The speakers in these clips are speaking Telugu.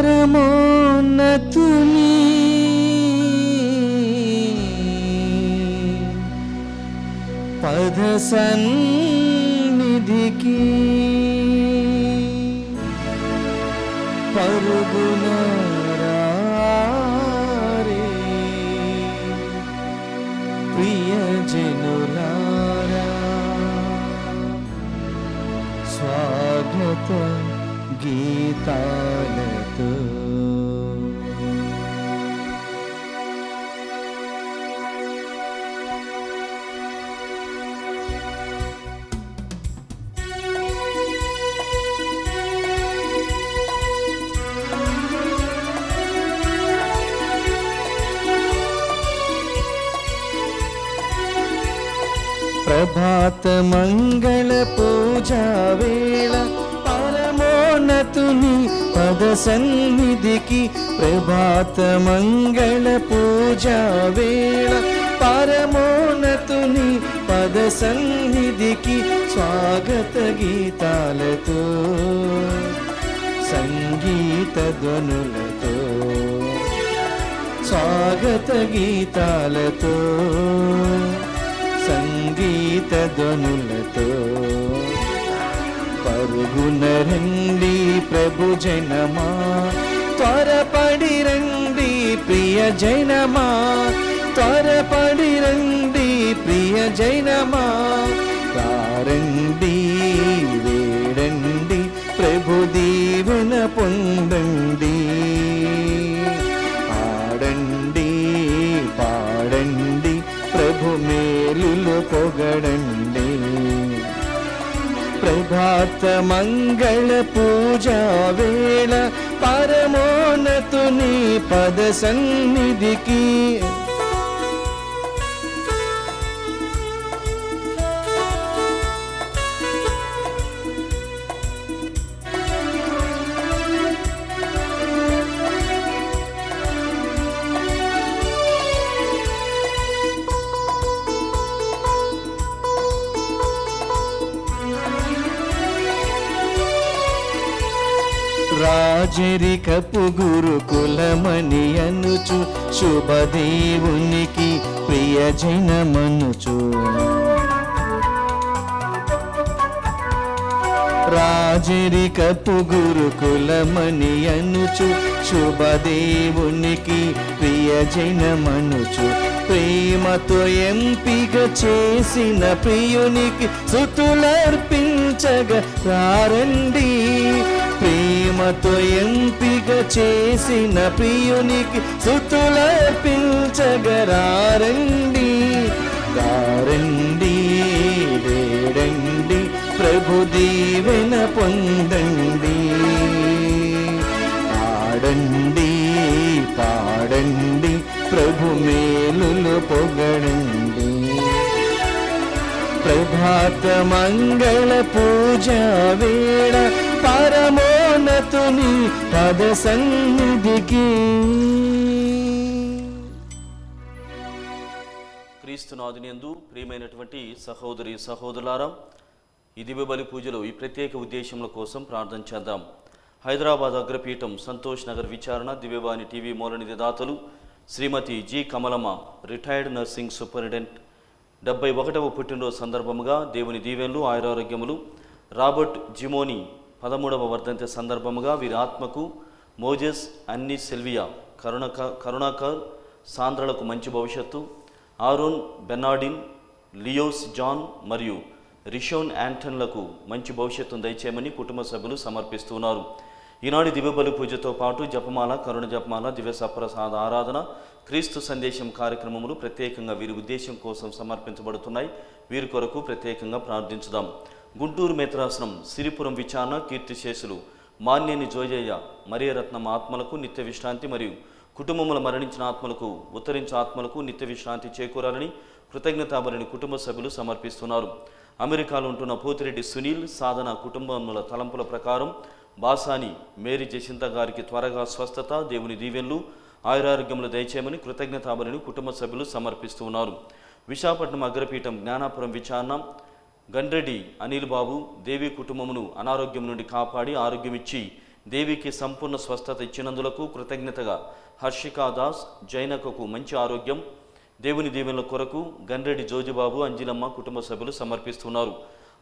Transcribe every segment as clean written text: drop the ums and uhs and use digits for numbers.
పరమోన్నతుని పద సన్నిధికి పరుగున రారే ప్రియజనులారా, స్వాగత గీతాలతో ప్రభాత మంగళ పూజా వేళ పరమోన్నతుని పద సన్నిధికి. ప్రభాత మంగళ పూజా వేళ పరమోన్నతుని పద సన్నిధికి స్వాగత గీతాలతో సంగీత ధ్వనులతో స్వాగత గీతాలతో సంగీత ధ్వనులతో పరుగున రండి ప్రభు జనమా, త్వరపడి రండి ప్రియ జనమా, త్వరపడి రండి ప్రియ జనమా. రండి వేడండి ప్రభు దీవెన పొందండి, ఆడండి పాడండి ప్రభు మేలులు పొగడండి. ప్రభాత మంగళ పూజా వేళ పరమోన్నతుని పద సన్నిధికి. రాజరికపు గురుకులమని అనుచు శుభదేవునికి ప్రియజనమనుచు. రాజరికపు గురుకులమని అనుచు శుభదేవునికి ప్రియజనమనుచు. ప్రేమతో ఎంపిక చేసిన ప్రియునికి స్తుతులర్పించగా రండి. ప్రేమతో ఎంపిక చేసిన ప్రియునికి స్తుతులర్పించగా రండి. రండి వేడండి ప్రభు దీవెన పొందండి, ఆడండి పాడండి ప్రభు మేలులు పొగడండి. ప్రభాత మంగళ పూజా వేళ పరమోన్నతుని పద సన్నిధికి. క్రీస్తునాథునియందు ప్రియమైనటువంటి సహోదరి సహోదరులారా, ఈ దివ్య బలి పూజలో ఈ ప్రత్యేక ఉద్దేశముల కోసం ప్రార్థన చేద్దాం. హైదరాబాద్ అగ్రపీఠం సంతోష్ నగర్ విచారణ దివ్యవాణి టీవీ మూలనిధి దాతలు Srimathi G Kamalamma retired nursing superintendent 71వ పుట్టినరోజు సందర్భముగా దేవుని దీవెనలు ఆయురారోగ్యములు. రాబర్ట్ జిమోని 13వ వర్ధంతి సందర్భముగా వీరి ఆత్మకు మోజెస్ అన్ని సెల్వియా కరుణాకర్ సాంద్రలకు మంచి భవిష్యత్తు, ఆరోన్ బెన్నార్డిన్ లియోస్ జాన్ మరియు రిషోన్ యాంటన్లకు మంచి భవిష్యత్తును దయచేయమని కుటుంబ సభ్యులు సమర్పిస్తున్నారు. ఈనాడు దివ్యబలి పూజతో పాటు జపమాల, కరుణ జపమాల, దివ్య సప్రసాద ఆరాధన, క్రీస్తు సందేశం కార్యక్రమములు ప్రత్యేకంగా వీరి ఉద్దేశం కోసం సమర్పించబడుతున్నాయి. వీరి కొరకు ప్రత్యేకంగా ప్రార్థించుదాం. గుంటూరు మేత్రాసనం సిరిపురం విచారణ కీర్తిశేషులు మాన్యని జోజయ్య మరియరత్నం ఆత్మలకు నిత్య విశ్రాంతి మరియు కుటుంబముల మరణించిన ఆత్మలకు ఉత్తరించే ఆత్మలకు నిత్య విశ్రాంతి చేకూరాలని కృతజ్ఞతాబలిని కుటుంబ సభ్యులు సమర్పిస్తున్నారు. అమెరికాలో ఉంటున్న పోతిరెడ్డి సునీల్ సాధన కుటుంబముల తలంపుల ప్రకారం బాసాని మేరీ జసింత గారికి త్వరగా స్వస్థత, దేవుని దీవెనలు, ఆయురారోగ్యములు దయచేయమని కృతజ్ఞతాబలిని కుటుంబ సభ్యులు సమర్పిస్తూ ఉన్నారు. విశాఖపట్నం అగ్రపీఠం జ్ఞానాపురం విచారణ గండ్రెడ్డి అనిల్ బాబు దేవి కుటుంబమును అనారోగ్యం నుండి కాపాడి ఆరోగ్యం ఇచ్చి దేవికి సంపూర్ణ స్వస్థత ఇచ్చినందులకు కృతజ్ఞతగా హర్షికా దాస్, జైనకకు మంచి ఆరోగ్యం, దేవుని దీవెనల కొరకు గన్రెడ్డి జోజిబాబు, అంజిలమ్మ కుటుంబ సభ్యులు సమర్పిస్తున్నారు.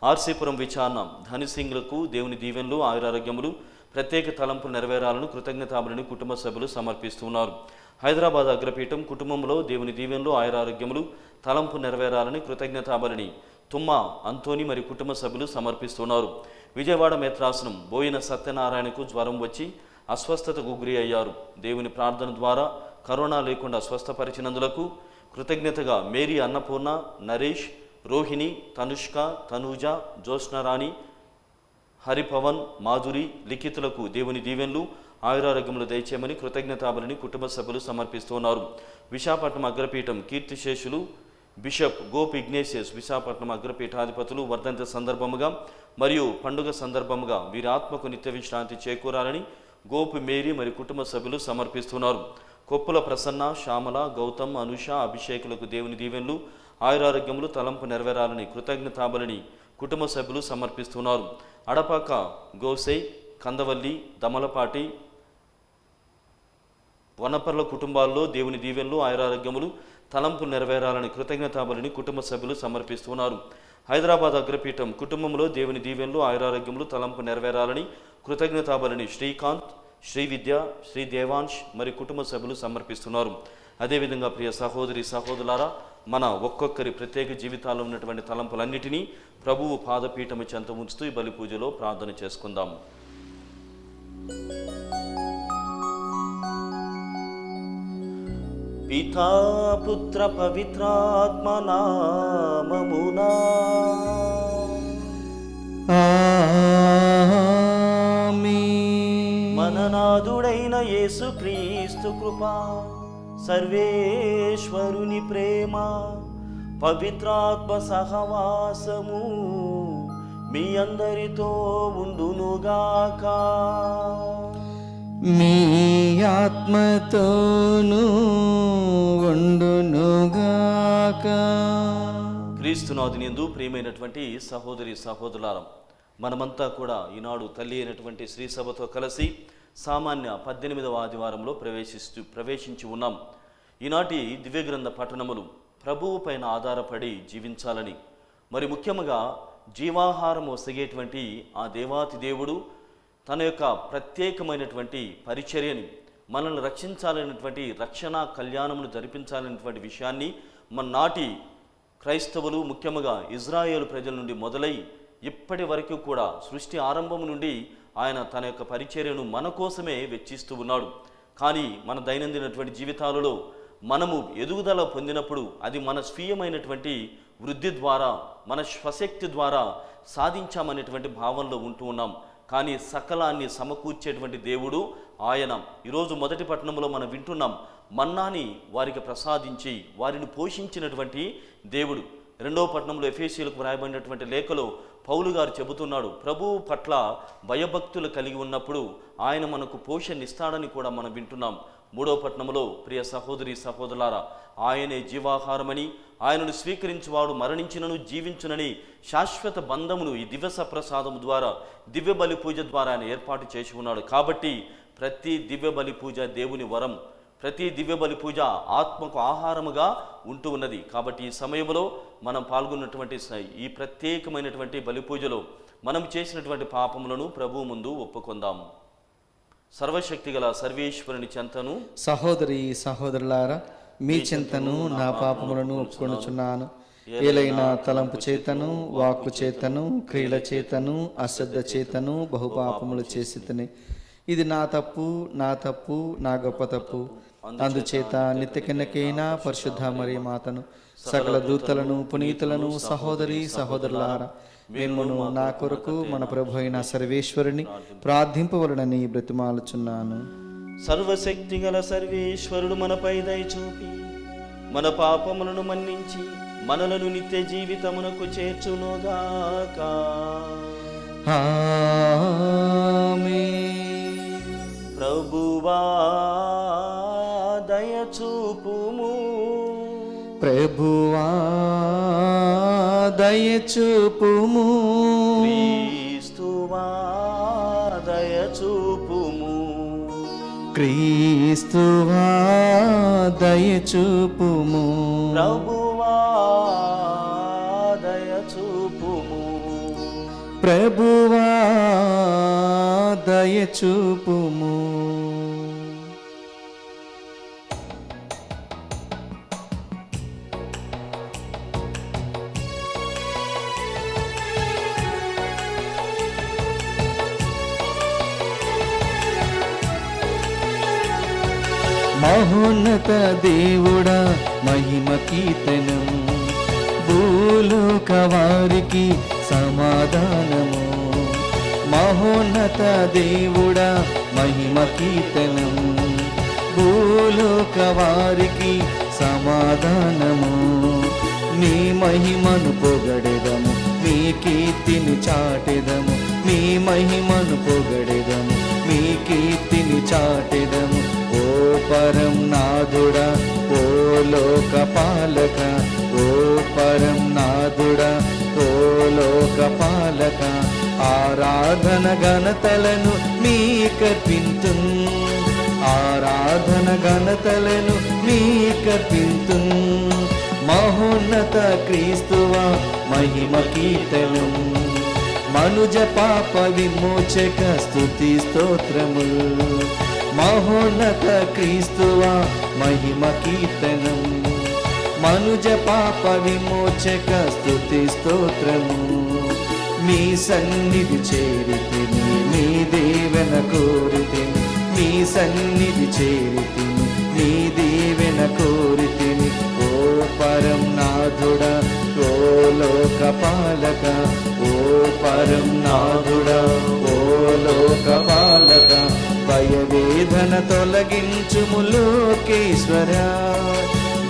ఆర్సీపురం విచారణ ధనిసింగ్లకు దేవుని దీవెనలు, ఆయురారోగ్యములు, ప్రత్యేక తలంపులు నెరవేరాలను కృతజ్ఞతాబలిని కుటుంబ సభ్యులు సమర్పిస్తున్నారు. హైదరాబాద్ అగ్రపీఠం కుటుంబంలో దేవుని దీవెనలు, ఆయురారోగ్యములు, తలంపు నెరవేరాలని కృతజ్ఞతాబలిని తుమ్మ అంతోని మరియు కుటుంబ సభ్యులు సమర్పిస్తున్నారు. విజయవాడ మేత్రాసనం బోయిన సత్యనారాయణకు జ్వరం వచ్చి అస్వస్థతకు గురి అయ్యారు. దేవుని ప్రార్థన ద్వారా కరోనా లేకుండా స్వస్థపరిచినందులకు కృతజ్ఞతగా మేరీ, అన్నపూర్ణ, నరేష్, రోహిణి, తనుష్క, తనూజ, జ్యోత్స్నరాణి, హరిపవన్, మాధురి, లిఖితులకు దేవుని దీవెనలు, ఆయురారోగ్యములు దయచేయమని కృతజ్ఞతాబలిని కుటుంబ సభ్యులు సమర్పిస్తున్నారు. విశాఖపట్నం అగ్రపీఠం కీర్తిశేషులు బిషప్ గోప్ ఇగ్నేషియస్ విశాఖపట్నం అగ్రపీఠాధిపతులు వర్ధంతి సందర్భముగా మరియు పండుగ సందర్భముగా వీరి ఆత్మకు నిత్య విశ్రాంతి చేకూరాలని గోపు మేరీ మరియు కుటుంబ సభ్యులు సమర్పిస్తున్నారు. కొప్పుల ప్రసన్న, శ్యామల, గౌతమ్, అనుష, అభిషేకులకు దేవుని దీవెనలు, ఆయురారోగ్యములు, తలంపు నెరవేరాలని కృతజ్ఞతాబలిని కుటుంబ సభ్యులు సమర్పిస్తున్నారు. అడపాక గోసై, కందవల్లి, దమలపాటి, వనపర్ల కుటుంబాల్లో దేవుని దీవెనలు, ఆయురారోగ్యములు, తలంపు నెరవేరాలని కృతజ్ఞతాబలిని కుటుంబ సభ్యులు సమర్పిస్తున్నారు. హైదరాబాద్ అగ్రపీఠం కుటుంబంలో దేవుని దీవెనలు, ఆయురారోగ్యములు, తలంపు నెరవేరాలని కృతజ్ఞతాబలిని శ్రీకాంత్, శ్రీ విద్య, శ్రీ దేవాంశ్ మరియు కుటుంబ సభ్యులు సమర్పిస్తున్నారు. అదేవిధంగా ప్రియ సహోదరి సహోదరులారా, మన ఒక్కొక్కరి ప్రత్యేక జీవితాల్లో ఉన్నటువంటి తలంపులన్నిటినీ ప్రభువు పాదపీఠము చెంత ఉంచుతూ ఈ బలి పూజలో ప్రార్థన చేసుకుందాం. పితా పుత్ర పవిత్రాత్మ నామమునా ఆమేన్. మననాథుడైన యేసుక్రీస్తు కృపా, సర్వేశ్వరుని ప్రేమ, పవిత్రాత్మ సహవాసము మీ అందరితో ఉండునుగాక. మీ ఆత్మతోనూ ఉండునుగాక. క్రీస్తునాథుని యందు ప్రియమైనటువంటి సహోదరి సహోదరులారా, మనమంతా కూడా ఈనాడు తల్లి అయినటువంటి శ్రీ సభతో కలిసి సామాన్య 18వ ఆదివారంలో ప్రవేశించి ఉన్నాం. ఈనాటి దివ్యగ్రంథ పఠనములు ప్రభువు పైన ఆధారపడి జీవించాలని, మరి ముఖ్యంగా జీవాహారం ఒసగేటువంటి ఆ దేవాతి దేవుడు తన యొక్క ప్రత్యేకమైనటువంటి పరిచర్యని, మనల్ని రక్షించాలనేటువంటి రక్షణ కళ్యాణమును జరిపించాలనేటువంటి విషయాన్ని మన నాటి క్రైస్తవులు, ముఖ్యంగా ఇజ్రాయేలు ప్రజల నుండి మొదలై ఇప్పటి వరకు కూడా సృష్టి ఆరంభం నుండి ఆయన తన యొక్క పరిచర్యను మన కోసమే వెచ్చిస్తూ ఉన్నాడు. కానీ మన దైనందినటువంటి జీవితాలలో మనము ఎదుగుదల పొందినప్పుడు అది మన స్వీయమైనటువంటి వృద్ధి ద్వారా, మన స్వశక్తి ద్వారా సాధించామనేటువంటి భావనలో ఉంటూ ఉన్నాం. కానీ సకలాన్ని సమకూర్చేటువంటి దేవుడు ఆయన. ఈరోజు మొదటి పట్టణంలో మనం వింటున్నాం, మన్నాని వారికి ప్రసాదించి వారిని పోషించినటువంటి దేవుడు. రెండవ పట్టణంలో ఎఫెసీయులకు వ్రాయబడినటువంటి లేఖలో పౌలు గారు చెబుతున్నాడు, ప్రభువు పట్ల భయభక్తులు కలిగి ఉన్నప్పుడు ఆయన మనకు పోషణ ఇస్తాడని కూడా మనం వింటున్నాం. మూడవ పట్టణంలో ప్రియ సహోదరి సహోదరులారా, ఆయనే జీవాహారమని, ఆయనను స్వీకరించువాడు మరణించినను జీవించునని శాశ్వత బంధమును ఈ దివ్య సప్రసాదము ద్వారా, దివ్య బలి పూజ ద్వారా ఆయన ఏర్పాటు చేసి ఉన్నాడు. కాబట్టి ప్రతి దివ్య బలి పూజ దేవుని వరం, ప్రతి దివ్య బలి పూజ ఆత్మకు ఆహారముగా ఉంటూ ఉన్నది. కాబట్టి ఈ సమయంలో మనం పాల్గొన్నటువంటి ఈ ప్రత్యేకమైనటువంటి బలి పూజలో మనం చేసినటువంటి పాపములను ప్రభువు ముందు ఒప్పుకొందాం. సర్వశక్తి గల సర్వేశ్వరుని చెంతను, సహోదరి సహోదరులారా, మీ చింతను నా పాపములను ఒప్పుకొనుచున్నాను. ఏలైనా తలంపు చేతను, వాక్కు చేతను, క్రియల చేతను, అశ్రద్ధ చేతను బహుపాపములు చేసితిని. ఇది నా తప్పు, నా గొప్ప తప్పు. అందుచేత నిత్యకిన్నకైనా పరిశుద్ధ మరియ మాతను, సకల దూతలను, పునీతులను, సహోదరి సహోదరులారా, మిమ్మును నా కొరకు మన ప్రభు అయిన సర్వేశ్వరుని ప్రార్థింపవలనని బ్రతిమాలుచున్నాను. సర్వశక్తి గల సర్వేశ్వరుడు మనపై దయ చూపి మన పాపములను మన్నించి మనలను నిత్య జీవితమునకు చేర్చునుగాక. ఆమేన్. ప్రభువా దయ చూపుము, ప్రభువా దయ చూపుము, క్రీస్తువా దయ చూపుము, క్రీస్తువా దయచూపుము, ప్రభువా దయచూపుము, ప్రభువా దయచూపుము. మహోన్నత దేవుడా మహిమ కీర్తనం, భూలోక వారికి సమాధానము. మహోన్నత దేవుడా మహిమ కీర్తనం, భూలోక వారికి సమాధానము. నీ మహిమను పొగడెదము, నీ కీర్తిని చాటెదము, నీ మహిమను పొగడెదము, నీ కీర్తిని చాటెదము. ఓ పరం నాథుడా, ఓ లోక పాలక, ఓ పరం నాథుడా, ఓ లోక పాలక, ఆరాధన ఘనతలను నీకర్పింతు, ఆరాధన ఘనతలను నీకర్పింతు. మహోన్నత క్రీస్తువా మహిమ కీర్తనం, మనుజ పాప విమోచక స్తుతి స్తోత్రములు. మహోన్నత క్రీస్తువా మహిమ కీర్తనం, మనుజ పాప విమోచక స్తుతి స్తోత్రము. నీ సన్నిధి చేరితిని, నీ దీవెన కోరితిని, నీ సన్నిధి చేరితిని, నీ దీవెన కోరితిని. ఓ పరం నాథుడా, ఓ లోక పాలక, ఓ పరం నాథుడా, ఓ లోక పాలక, భయవేదన తొలగించుము లోకేశ్వర,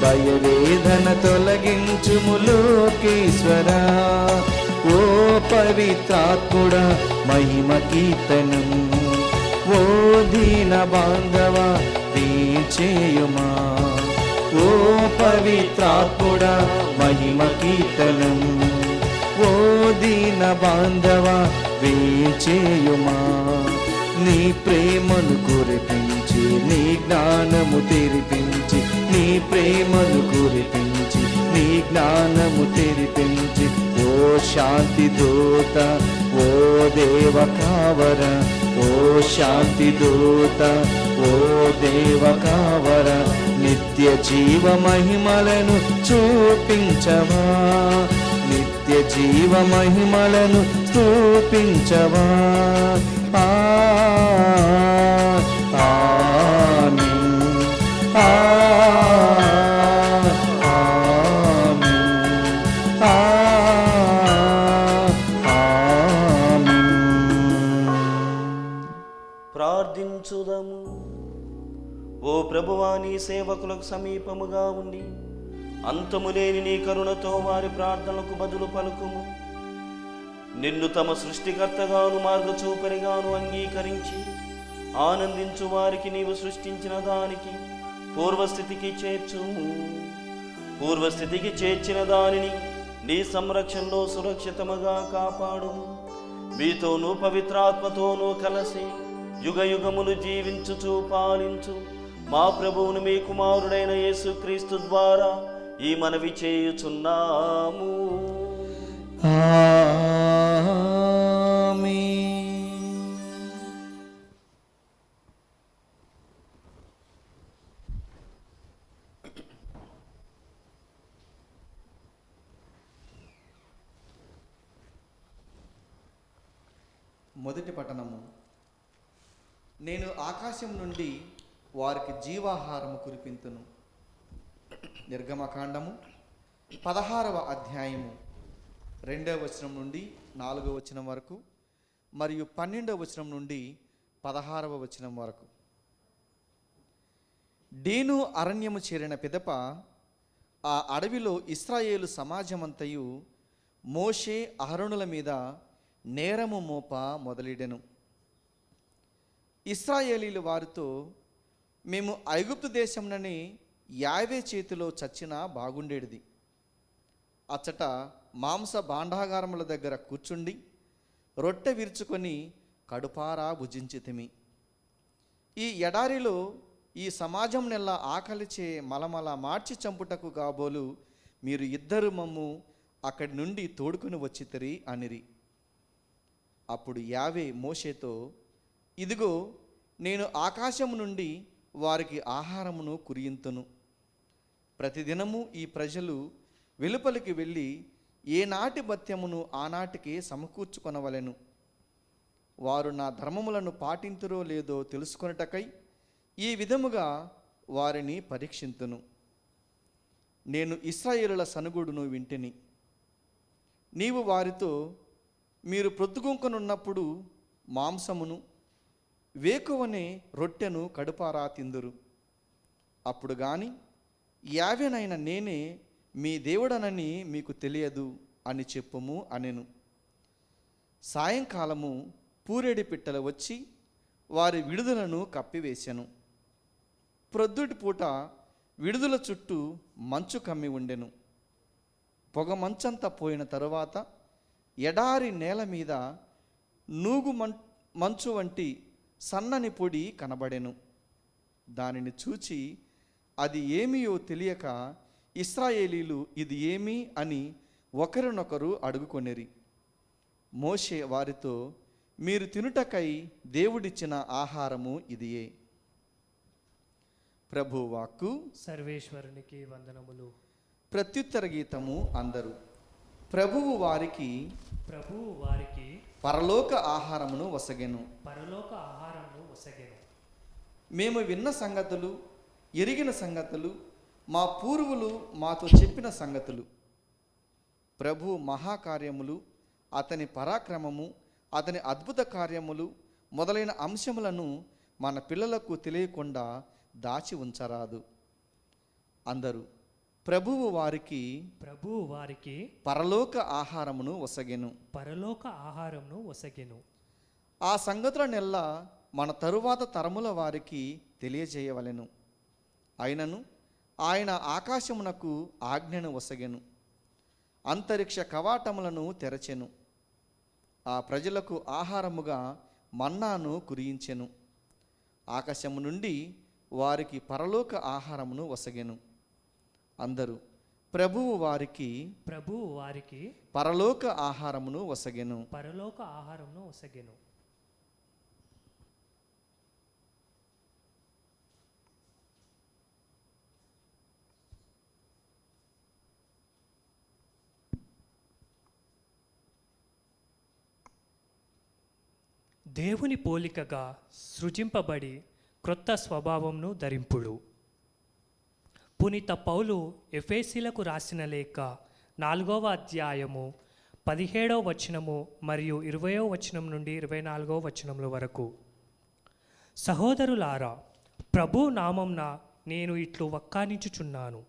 భయవేదన తొలగించుము లోకేశ్వర. ఓ పవిత్రాత్ముడా మహిమ కీర్తనం, ఓ దీన బాంధవ చేయుమా. ఓ పవిత్రాత్ముడా మహిమ కీర్తనం, ఓ దీన బాంధవ చేయుమా. నీ ప్రేమను కురిపించి, నీ జ్ఞానము తెరిపించి, నీ ప్రేమను కురిపించి, నీ జ్ఞానము తెరిపించి. ఓ శాంతి దూత, ఓ దేవ కావర, ఓ శాంతి దూత, ఓ దేవ కావర, నిత్య జీవ మహిమలను చూపించవా, నిత్య జీవ మహిమలను స్థూపించవా. ప్రార్థించుదము. ఓ ప్రభువా, నీ సేవకులకు సమీపముగా ఉండి అంతములేని నీ కరుణతో వారి ప్రార్థనలకు బదులు పలుకుము. నిన్ను తమ సృష్టికర్తగాను మార్గచూపరిగాను అంగీకరించి ఆనందించు వారికి నీవు సృష్టించిన దానికి పూర్వస్థితికి చేర్చుము. పూర్వస్థితికి చేర్చిన దానిని నీ సంరక్షణలో సురక్షితముగా కాపాడుము. మీతోనూ పవిత్రాత్మతోనూ కలిసి యుగ యుగములు జీవించుచు పాలించు మా ప్రభువును మీ కుమారుడైన యేసుక్రీస్తు ద్వారా ఈ మనవి చేయుచున్నాము. మొదటి పట్టణము. నేను ఆకాశం నుండి వారికి జీవాహారము కురిపింతును. నిర్గమకాండము 16వ అధ్యాయము 2వ వచనం నుండి 4వ వచనం వరకు మరియు 12వ వచనం నుండి 16వ వచనం వరకు. డీను అరణ్యము చేరిన పిదప ఆ అడవిలో ఇశ్రాయేలు సమాజమంతయు మోషే అహరోనుల మీద నేరము మోప మొదలెడెను. ఇశ్రాయేలీలు వారితో, మేము ఐగుప్తు దేశంలోని యావే చేతిలో చచ్చినా బాగుండేది. అచ్చట మాంస భాండాగారముల దగ్గర కూర్చుండి రొట్టె విరుచుకొని కడుపారా భుజించితిమి. ఈ ఎడారిలో ఈ సమాజం నెల ఆకలిచే మలమల మార్చి చంపుటకు కాబోలు మీరు ఇద్దరు మమ్ము అక్కడి నుండి తోడుకుని వచ్చితిరి అనిరి. అప్పుడు యావే మోషేతో, ఇదిగో నేను ఆకాశము నుండి వారికి ఆహారమును కురియింతును. ప్రతిదినము ఈ ప్రజలు వెలుపలికి వెళ్ళి ఏనాటి భత్యమును ఆనాటికి సమకూర్చుకొనవలెను. వారు నా ధర్మములను పాటింతురో లేదో తెలుసుకొనుటకై ఈ విధముగా వారిని పరీక్షింతును. నేను ఇశ్రాయేలుల సనుగుడును వింటిని. నీవు వారితో, మీరు ప్రొద్దుగుంకనున్నప్పుడు మాంసమును వేకువనే రొట్టెను కడుపారా తిందురు. అప్పుడు గాని యావేనైన నేనే మీ దేవుడనని మీకు తెలియదు అని చెప్పుము అనెను. సాయంకాలము పూరేడి పిట్టలు వచ్చి వారి విడుదలను కప్పివేశెను. ప్రొద్దుటి పూట విడుదల చుట్టూ మంచు కమ్మి ఉండెను. పొగ మంచంతా పోయిన తరువాత ఎడారి నేల మీద నూగు మంచు వంటి సన్నని పొడి కనబడెను. దానిని చూచి అది ఏమియో తెలియక ఇశ్రాయేలీలు ఇది ఏమి అని ఒకరినొకరు అడుగుకొనిరి. మోషే వారితో, మీరు తినుటకై దేవుడిచ్చిన ఆహారము ఇదియే. ప్రభు వాక్కు. సర్వేశ్వరునికి వందనములు. ప్రత్యుత్తర గీతము అందరూ. ప్రభువు వారికి పరలోక ఆహారమును వసగెను. మేము విన్న సంగతులు, ఎరిగిన సంగతులు, మా పూర్వులు మాతో చెప్పిన సంగతులు, ప్రభు మహాకార్యములు, అతని పరాక్రమము, అతని అద్భుత కార్యములు మొదలైన అంశములను మన పిల్లలకు తెలియకుండా దాచి ఉంచరాదు. అందరూ ప్రభువు వారికి పరలోక ఆహారమును వసగెను. ఆ సంగతులనెల్లా మన తరువాత తరముల వారికి తెలియజేయవలెను. అయినను ఆయన ఆకాశమునకు ఆజ్ఞను వసగెను, అంతరిక్ష కవాటములను తెరచెను. ఆ ప్రజలకు ఆహారముగా మన్నాను కురియించెను. ఆకాశము నుండి వారికి పరలోక ఆహారమును వసగెను. అందరూ ప్రభువు వారికి పరలోక ఆహారమును వసగెను. దేవుని పోలికగా సృజింపబడి క్రొత్త స్వభావంను ధరింపుడు. పునీత పౌలు ఎఫెసీలకు రాసిన లేఖ 4వ అధ్యాయము 17వ వచనము మరియు 20వ వచనం నుండి 24వ వచనముల వరకు. సహోదరులారా, ప్రభు నామంన నేను ఇట్లు వక్కానించుచున్నాను.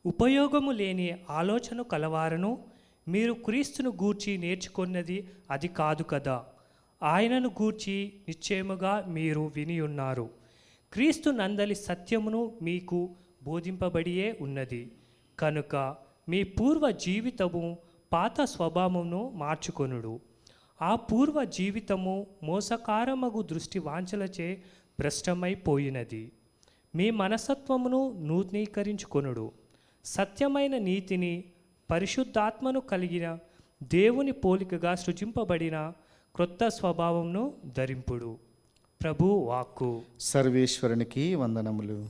ఉపయోగము లేని ఆలోచన కలవారను మీరు క్రీస్తును గూర్చి నేర్చుకున్నది అది కాదు కదా. ఆయనను గూర్చి నిశ్చయముగా మీరు విని ఉన్నారు. క్రీస్తు నందలి సత్యమును మీకు బోధింపబడియే ఉన్నది కనుక మీ పూర్వ జీవితము పాత స్వభావమును మార్చుకొనుడు. ఆ పూర్వ జీవితము మోసకారమగు దృష్టి వాంఛలచే భ్రష్టమైపోయినది. మీ మనసత్వమును నూతనీకరించుకొనుడు. సత్యమైన నీతిని, పరిశుద్ధాత్మను కలిగిన దేవుని పోలికగా సృజింపబడిన క్రొత్త స్వభావంను ధరింపుడు. ప్రభు వాక్కు. సర్వేశ్వరునికి వందనములు.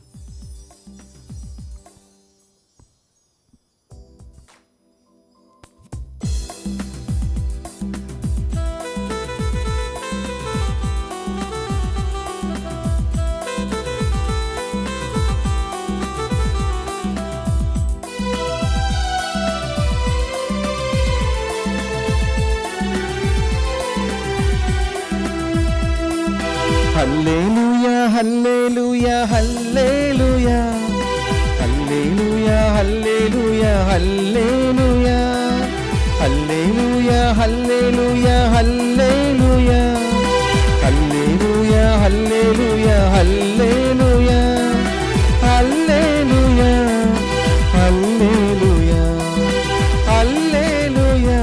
హల్లెలూయా హల్లెలూయా హల్లెలూయా హల్లెలూయా హల్లెలూయా హల్లెలూయా హల్లెలూయా హల్లెలూయా హల్లెలూయా హల్లెలూయా హల్లెలూయా హల్లెలూయా హల్లెలూయా హల్లెలూయా హల్లెలూయా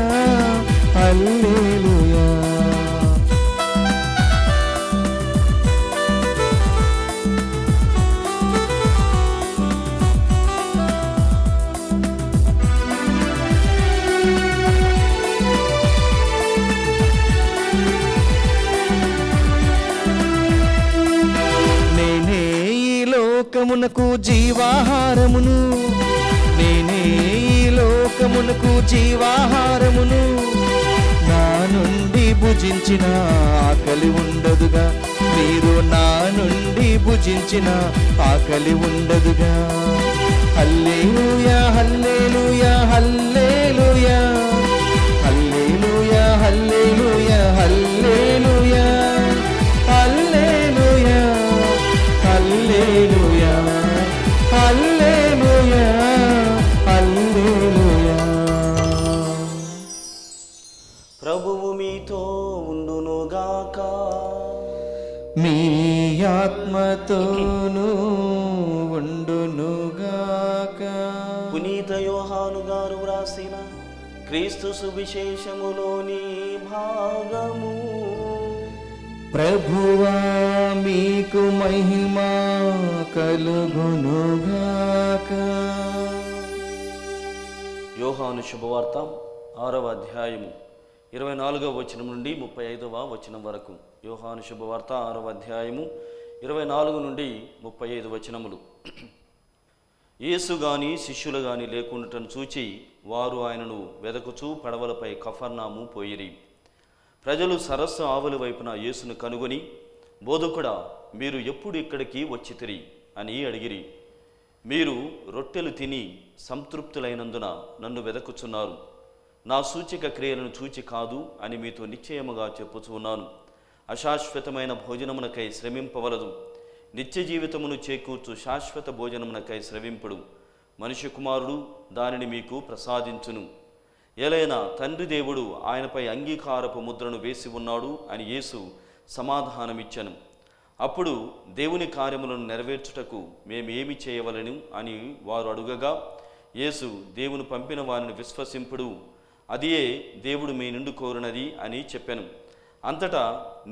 హల్లెలూయా. లోకమునకు జీవాహారమును, నేనే ఈ లోకమునకు జీవాహారమును. నా నుండి భుజించిన ఆకలి ఉండదుగా, మీరు నా నుండి భుజించిన ఆకలి ఉండదుగా. హల్లెలూయా హల్లెలూయా హల్లెలూయా హల్లెలూయా హల్లెలూయా హల్లెలూయా హల్లెలూయా హల్లెలూయా హల్లెలూయా హల్లెలూయా. ప్రభువు మీతో ఉండునుగాక. మీ ఆత్మతోనూ ఉండునుగాక. పునీత యోహాను గారు వ్రాసిన క్రీస్తు సువిశేషములోని భాగము. ప్రభువా మీకు మహిమ కలుగునుగాక. యోహాను శుభవార్త 6వ అధ్యాయము 24వ వచనం నుండి 35వ వచనం వరకు. యోహాను శుభవార్త 6వ అధ్యాయము 24 నుండి 35 వచనములు. యేసు గాని శిష్యులు గాని లేకుండాటను చూచి వారు ఆయనను వెదకుచూ పడవలపై కఫర్నాము పోయిరి. ప్రజలు సరస్సు ఆవలి వైపున యేసును కనుగొని, బోధకుడా, మీరు ఎప్పుడు ఇక్కడికి వచ్చితిరి అని అడిగిరి. మీరు రొట్టెలు తిని సంతృప్తులైనందున నన్ను వెదకుచున్నారు. నా సూచక క్రియలను చూచి కాదు అని మీతో నిశ్చయముగా చెప్పుచున్నాను. అశాశ్వతమైన భోజనమునకై శ్రమింపవలదు, నిత్య జీవితమును చేకూర్చు శాశ్వత భోజనమునకై శ్రవింపుడు. మనిషి కుమారుడు దానిని మీకు ప్రసాదించును. ఏలైనా తండ్రి దేవుడు ఆయనపై అంగీకారపు ముద్రను వేసి ఉన్నాడు అని యేసు సమాధానమిచ్చెను. అప్పుడు దేవుని కార్యములను నెరవేర్చుటకు మేమేమి చేయవలెను అని వారు అడుగగా, యేసు దేవుని పంపిన వారిని విశ్వసింపుడు, అదియే దేవుడు మీ నుండి కోరినది అని చెప్పాను. అంతటా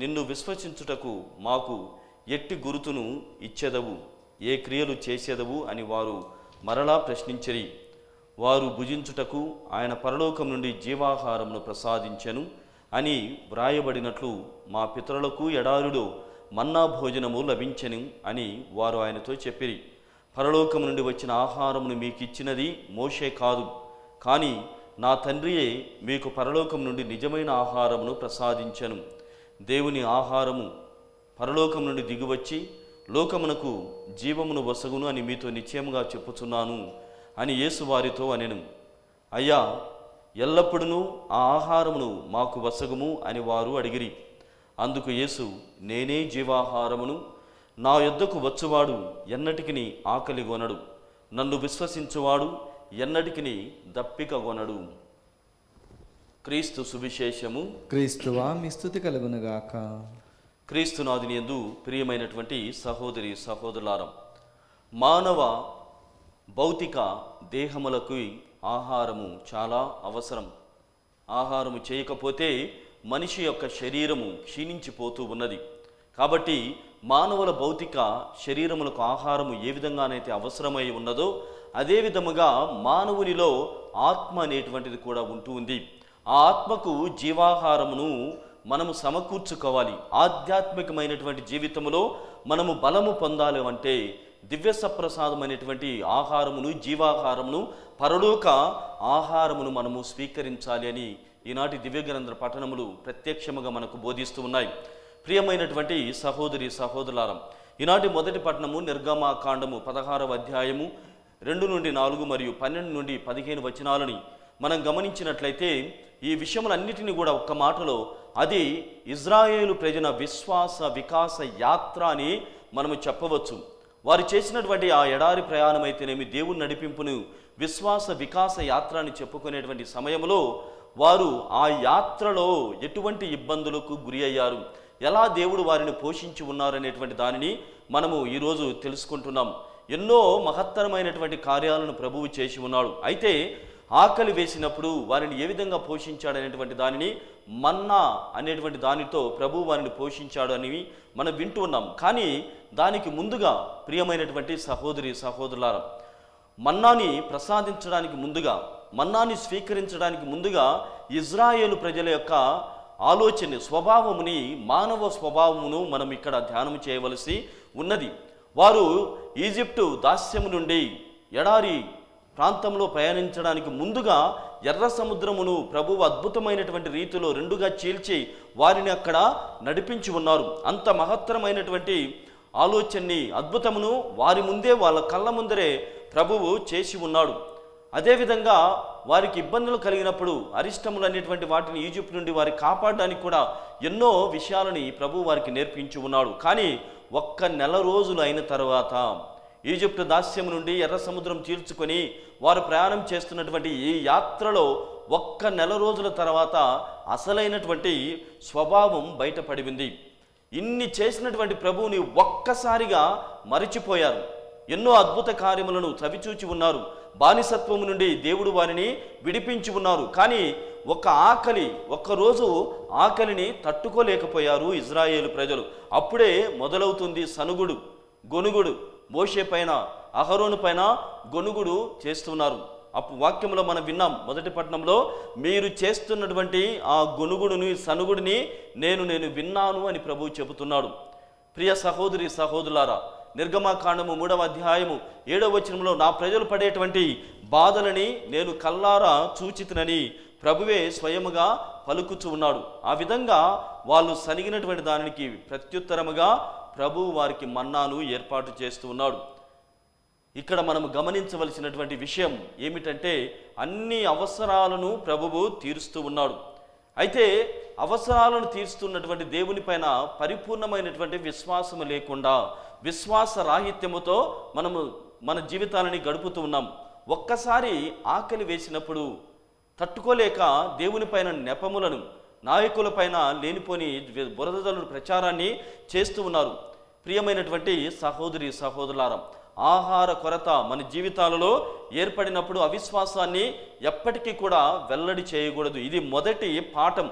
నిన్ను విశ్వసించుటకు మాకు ఎట్టి గురుతును ఇచ్చెదవు, ఏ క్రియలు చేసేదవు అని వారు మరలా ప్రశ్నించిరి. వారు భుజించుటకు ఆయన పరలోకం నుండి జీవాహారమును ప్రసాదించెను అని వ్రాయబడినట్లు మా పితరులకు ఎడారులో మన్నా భోజనము లభించెను అని వారు ఆయనతో చెప్పిరి. పరలోకం నుండి వచ్చిన ఆహారమును మీకు ఇచ్చినది మోషే కాదు, కానీ నా తండ్రియే మీకు పరలోకం నుండి నిజమైన ఆహారమును ప్రసాదించెను. దేవుని ఆహారము పరలోకం నుండి దిగువచ్చి లోకమునకు జీవమును వసగును అని మీతో నిశ్చయముగా చెప్పుచున్నాను అని యేసు వారితో అనెను. అయ్యా, ఎల్లప్పుడూ ఆ ఆహారమును మాకు వసగుము అని వారు అడిగిరి. అందుకు యేసు, నేనే జీవాహారమును, నా యొద్దకు వచ్చువాడు ఎన్నటికిని ఆకలి గొనడు, నన్ను విశ్వసించువాడు ఎన్నటికిని దప్పిక గొనడు. క్రీస్తు సువిశేషము. క్రీస్తువా మీ స్తుతి కలుగునుగాక. క్రీస్తునాథుని యందు ప్రియమైనటువంటి సహోదరి సహోదరులారా, మానవ భౌతిక దేహములకు ఆహారము చాలా అవసరం. ఆహారము చేయకపోతే మనిషి యొక్క శరీరము క్షీణించిపోతూ ఉన్నది. కాబట్టి మానవుల భౌతిక శరీరములకు ఆహారము ఏ విధంగానైతే అవసరమై ఉన్నదో అదే విధముగా మానవునిలో ఆత్మ అనేటువంటిది కూడా ఉంటూ ఉంది. ఆ ఆత్మకు జీవాహారమును మనము సమకూర్చుకోవాలి. ఆధ్యాత్మికమైనటువంటి జీవితంలో మనము బలము పొందాలి అంటే దివ్య సప్రసాదమైనటువంటి ఆహారమును, జీవాహారమును, పరలోక ఆహారమును మనము స్వీకరించాలి అని ఈనాటి దివ్య గ్రంథ పఠనములు ప్రత్యక్షముగా మనకు బోధిస్తూ ఉన్నాయి. ప్రియమైనటువంటి సహోదరి సహోదరులారా, ఈనాటి మొదటి పఠనము నిర్గమాకాండము 16వ అధ్యాయము 2 నుండి 4 మరియు 12 నుండి 15 వచనాలని మనం గమనించినట్లయితే ఈ విషయములన్నిటినీ కూడా ఒక్క మాటలో అది ఇజ్రాయేలు ప్రజల విశ్వాస వికాస యాత్ర అని మనము చెప్పవచ్చు. వారు చేసినటువంటి ఆ ఎడారి ప్రయాణం అయితేనేమి, దేవుని నడిపింపును విశ్వాస వికాస యాత్ర అని చెప్పుకునేటువంటి సమయంలో వారు ఆ యాత్రలో ఎటువంటి ఇబ్బందులకు గురి అయ్యారు, ఎలా దేవుడు వారిని పోషించి ఉన్నారనేటువంటి దానిని మనము ఈరోజు తెలుసుకుంటున్నాం. ఎన్నో మహత్తరమైనటువంటి కార్యాలను ప్రభువు చేసి ఉన్నాడు. అయితే ఆకలి వేసినప్పుడు వారిని ఏ విధంగా పోషించాడనేటువంటి దానిని మన్నా అనేటువంటి దానితో ప్రభువు వారిని పోషించాడు అని మనం వింటూ ఉన్నాం. కానీ దానికి ముందుగా ప్రియమైనటువంటి సహోదరి సహోదరులారా, మన్నాని ప్రసాదించడానికి ముందుగా, మన్నాని స్వీకరించడానికి ముందుగా ఇజ్రాయేలు ప్రజల యొక్క ఆలోచన స్వభావముని, మానవ స్వభావమును మనం ఇక్కడ ధ్యానం చేయవలసి ఉన్నది. వారు ఈజిప్టు దాస్యము నుండి ఎడారి ప్రాంతంలో ప్రయాణించడానికి ముందుగా ఎర్ర సముద్రమును ప్రభువు అద్భుతమైనటువంటి రీతిలో రెండుగా చీల్చి వారిని అక్కడ నడిపించి ఉన్నారు. అంత మహత్తరమైనటువంటి ఆలోచనని, అద్భుతమును వారి ముందే, వాళ్ళ కళ్ళ ముందరే ప్రభువు చేసి ఉన్నాడు. అదేవిధంగా వారికి ఇబ్బందులు కలిగినప్పుడు అరిష్టములు అనేటువంటి వాటిని ఈజిప్ట్ నుండి వారి కాపాడడానికి కూడా ఎన్నో విషయాలని ప్రభు వారికి నేర్పించి ఉన్నాడు. కానీ ఒక్క నెల రోజులు అయిన తర్వాత ఈజిప్టు దాస్యం నుండి ఎర్ర సముద్రం చీల్చుకొని వారు ప్రయాణం చేస్తున్నటువంటి ఈ యాత్రలో ఒక్క నెల రోజుల తర్వాత అసలైనటువంటి స్వభావం బయటపడింది. ఇన్ని చేసినటువంటి ప్రభువుని ఒక్కసారిగా మరిచిపోయారు. ఎన్నో అద్భుత కార్యములను చవిచూచి ఉన్నారు. బానిసత్వము నుండి దేవుడు వారిని విడిపించి ఉన్నారు. కానీ ఒక్కరోజు ఆకలిని తట్టుకోలేకపోయారు ఇజ్రాయేలు ప్రజలు. అప్పుడే మొదలవుతుంది సనుగుడు, గొనుగుడు. మోషే పైన, అహరోను పైన గొనుగుడు చేస్తున్నారు. వాక్యంలో మనం విన్నాం, మొదటి పట్టణంలో, మీరు చేస్తున్నటువంటి ఆ గొనుగుడుని, సనుగుడిని నేను విన్నాను అని ప్రభువు చెబుతున్నాడు. ప్రియ సహోదరి సహోదరులారా, నిర్గమకాండము 3వ అధ్యాయము 7వ వచనంలో నా ప్రజలు పడేటువంటి బాధలని నేను కల్లారా చూచితినని ప్రభువే స్వయముగా పలుకుచూ ఉన్నాడు. ఆ విధంగా వాళ్ళు సనిగినటువంటి దానికి ప్రత్యుత్తరముగా ప్రభువు వారికి మన్నాను ఏర్పాటు చేస్తూ ఉన్నాడు. ఇక్కడ మనం గమనించవలసినటువంటి విషయం ఏమిటంటే, అన్ని అవసరాలను ప్రభువు తీరుస్తూ ఉన్నాడు. అయితే అవసరాలను తీరుస్తున్నటువంటి దేవుని పైన పరిపూర్ణమైనటువంటి విశ్వాసము లేకుండా, విశ్వాస రాహిత్యముతో మన జీవితాలని గడుపుతూ ఉన్నాం. ఒక్కసారి ఆకలి వేసినప్పుడు తట్టుకోలేక దేవుని పైన నెపములను, నాయకులపైన లేనిపోని బురదజల్లు ప్రచారాన్ని చేస్తూ ఉన్నారు. ప్రియమైనటువంటి సహోదరి సహోదరులారా, ఆహార కొరత మన జీవితాలలో ఏర్పడినప్పుడు అవిశ్వాసాన్ని ఎప్పటికీ కూడా వెల్లడి చేయకూడదు. ఇది మొదటి పాఠం.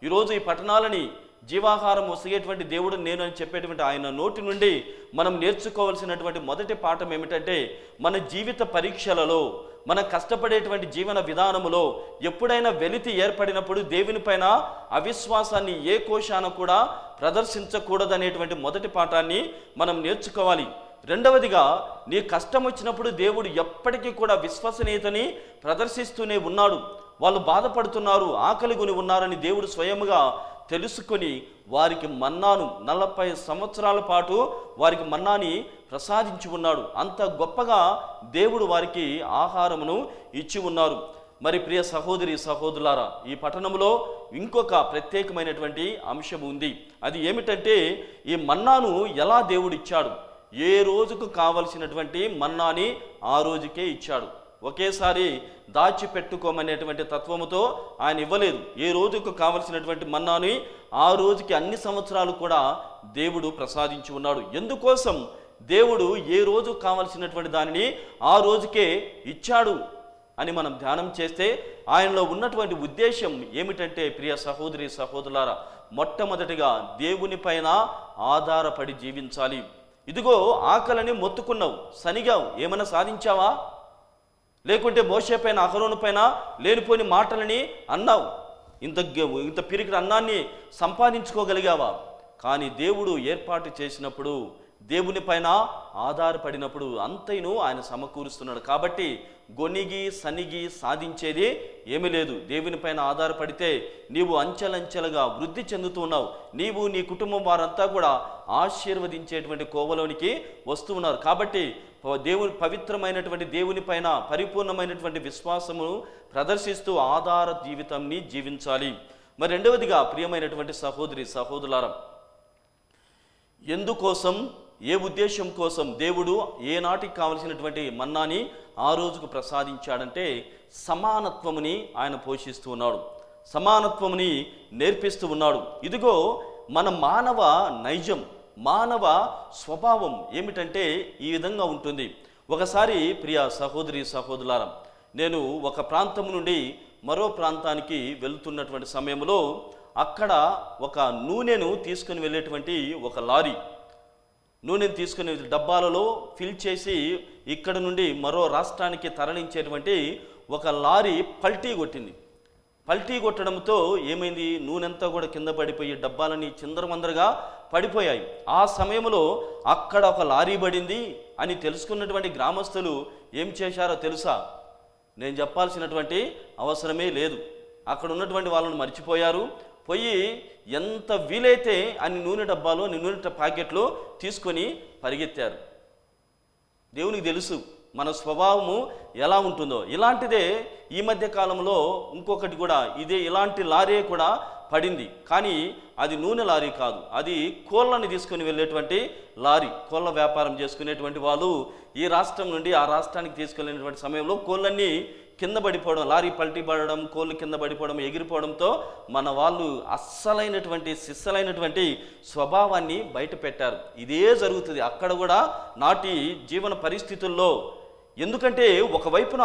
ఈరోజు ఈ పట్టణాలని జీవాహారం వసిగేటువంటి దేవుడు నేను అని చెప్పేటువంటి ఆయన నోటి నుండి మనం నేర్చుకోవాల్సినటువంటి మొదటి పాఠం ఏమిటంటే, మన జీవిత పరీక్షలలో, మన కష్టపడేటువంటి జీవన విధానములో ఎప్పుడైనా వెలితి ఏర్పడినప్పుడు దేవుని పైన అవిశ్వాసాన్ని ఏ కోశాన కూడా ప్రదర్శించకూడదనేటువంటి మొదటి పాఠాన్ని మనం నేర్చుకోవాలి. రెండవదిగా, నీ కష్టం వచ్చినప్పుడు దేవుడు ఎప్పటికీ కూడా విశ్వసనీయతని ప్రదర్శిస్తూనే ఉన్నాడు. వాళ్ళు బాధపడుతున్నారు, ఆకలి కొని ఉన్నారని దేవుడు స్వయముగా తెలుసుకొని వారికి మన్నాను 40 సంవత్సరాల పాటు వారికి మన్నాని ప్రసాదించి ఉన్నాడు. అంత గొప్పగా దేవుడు వారికి ఆహారమును ఇచ్చి ఉన్నారు. మరి ప్రియ సహోదరి సహోదరులారా, ఈ పట్టణంలో ఇంకొక ప్రత్యేకమైనటువంటి అంశం ఉంది. అది ఏమిటంటే, ఈ మన్నాను ఎలా దేవుడు ఇచ్చాడు? ఏ రోజుకు కావలసినటువంటి మన్నాని ఆ రోజుకే ఇచ్చాడు. ఒకేసారి దాచిపెట్టుకోమనేటువంటి తత్వముతో ఆయన ఇవ్వలేదు. ఏ రోజుకు కావలసినటువంటి మన్నాని ఆ రోజుకి అన్ని సంవత్సరాలు కూడా దేవుడు ప్రసాదించి ఉన్నాడు. ఎందుకోసం దేవుడు ఏ రోజు కావలసినటువంటి దానిని ఆ రోజుకే ఇచ్చాడు అని మనం ధ్యానం చేస్తే, ఆయనలో ఉన్నటువంటి ఉద్దేశం ఏమిటంటే, ప్రియ సహోదరి సహోదరులారా, మొట్టమొదటిగా దేవుని పైన ఆధారపడి జీవించాలి. ఇదిగో ఆకలిని మొత్తుకున్నావు, సనిగావు, ఏమైనా సాధించావా? లేకుంటే మోషే పైన, అహరోను పైన లేనిపోని మాటలని అన్నావు, ఇంత పిరికిన అన్నాన్ని సంపాదించుకోగలిగావా? కానీ దేవుడు ఏర్పాటు చేసినప్పుడు, దేవుని పైన ఆధారపడినప్పుడు అంతైను ఆయన సమకూరుస్తున్నాడు. కాబట్టి గొనిగి సనిగి సాధించేది ఏమీ లేదు. దేవుని పైన ఆధారపడితే నీవు అంచెలంచెలుగా వృద్ధి చెందుతూ ఉన్నావు. నీవు, నీ కుటుంబం వారంతా కూడా ఆశీర్వదించేటువంటి కోవలోనికి వస్తూ ఉన్నారు. కాబట్టి దేవుని పవిత్రమైనటువంటి దేవుని పైన పరిపూర్ణమైనటువంటి విశ్వాసమును ప్రదర్శిస్తూ ఆధార జీవితాన్ని జీవించాలి. మరి రెండవదిగా, ప్రియమైనటువంటి సహోదరి సహోదరులారా, ఎందుకోసం, ఏ ఉద్దేశం కోసం దేవుడు ఏనాటికి కావలసినటువంటి మన్నాని ఆ రోజుకు ప్రసాదించాడంటే, సమానత్వముని ఆయన పోషిస్తూ ఉన్నాడు, సమానత్వముని నేర్పిస్తూ ఉన్నాడు. ఇదిగో మన మానవ నైజం, మానవ స్వభావం ఏమిటంటే ఈ విధంగా ఉంటుంది. ఒకసారి ప్రియ సహోదరి సహోదరులారా, నేను ఒక ప్రాంతం నుండి మరో ప్రాంతానికి వెళుతున్నటువంటి సమయంలో అక్కడ ఒక నూనెను తీసుకుని వెళ్ళేటువంటి ఒక లారీ, నూనెను తీసుకుని డబ్బాలలో ఫిల్ చేసి ఇక్కడ నుండి మరో రాష్ట్రానికి తరలించేటువంటి ఒక లారీ పల్టీ కొట్టింది. పల్టీ కొట్టడంతో ఏమైంది, నూనెంతా కూడా కింద పడిపోయి డబ్బాలని చిందరమందరగా పడిపోయాయి. ఆ సమయంలో అక్కడ ఒక లారీ పడింది అని తెలుసుకున్నటువంటి గ్రామస్తులు ఏం చేశారో తెలుసా? నేను చెప్పాల్సినటువంటి అవసరమే లేదు. అక్కడ ఉన్నటువంటి వాళ్ళను మర్చిపోయారు. పోయి ఎంత వీలైతే అన్ని నూనె డబ్బాలు, అన్ని నూనె ప్యాకెట్లు తీసుకొని పరిగెత్తారు. దేవునికి తెలుసు మన స్వభావము ఎలా ఉంటుందో. ఇలాంటిదే ఈ మధ్య కాలంలో ఇంకొకటి కూడా ఇలాంటి లారీ కూడా పడింది. కానీ అది నూనె లారీ కాదు, అది కోళ్ళని తీసుకొని వెళ్ళేటువంటి లారీ. కోళ్ళ వ్యాపారం చేసుకునేటువంటి వాళ్ళు ఈ రాష్ట్రం నుండి ఆ రాష్ట్రానికి తీసుకెళ్ళినటువంటి సమయంలో కోళ్ళన్నీ కింద పడిపోవడం, లారీ పల్టీ పడడం, కోళ్ళు కింద పడిపోవడం, ఎగిరిపోవడంతో మన వాళ్ళు అస్సలైనటువంటి సిస్సలైనటువంటి స్వభావాన్ని బయట పెట్టారు. ఇదే జరుగుతుంది అక్కడ కూడా నాటి జీవన పరిస్థితుల్లో. ఎందుకంటే ఒకవైపున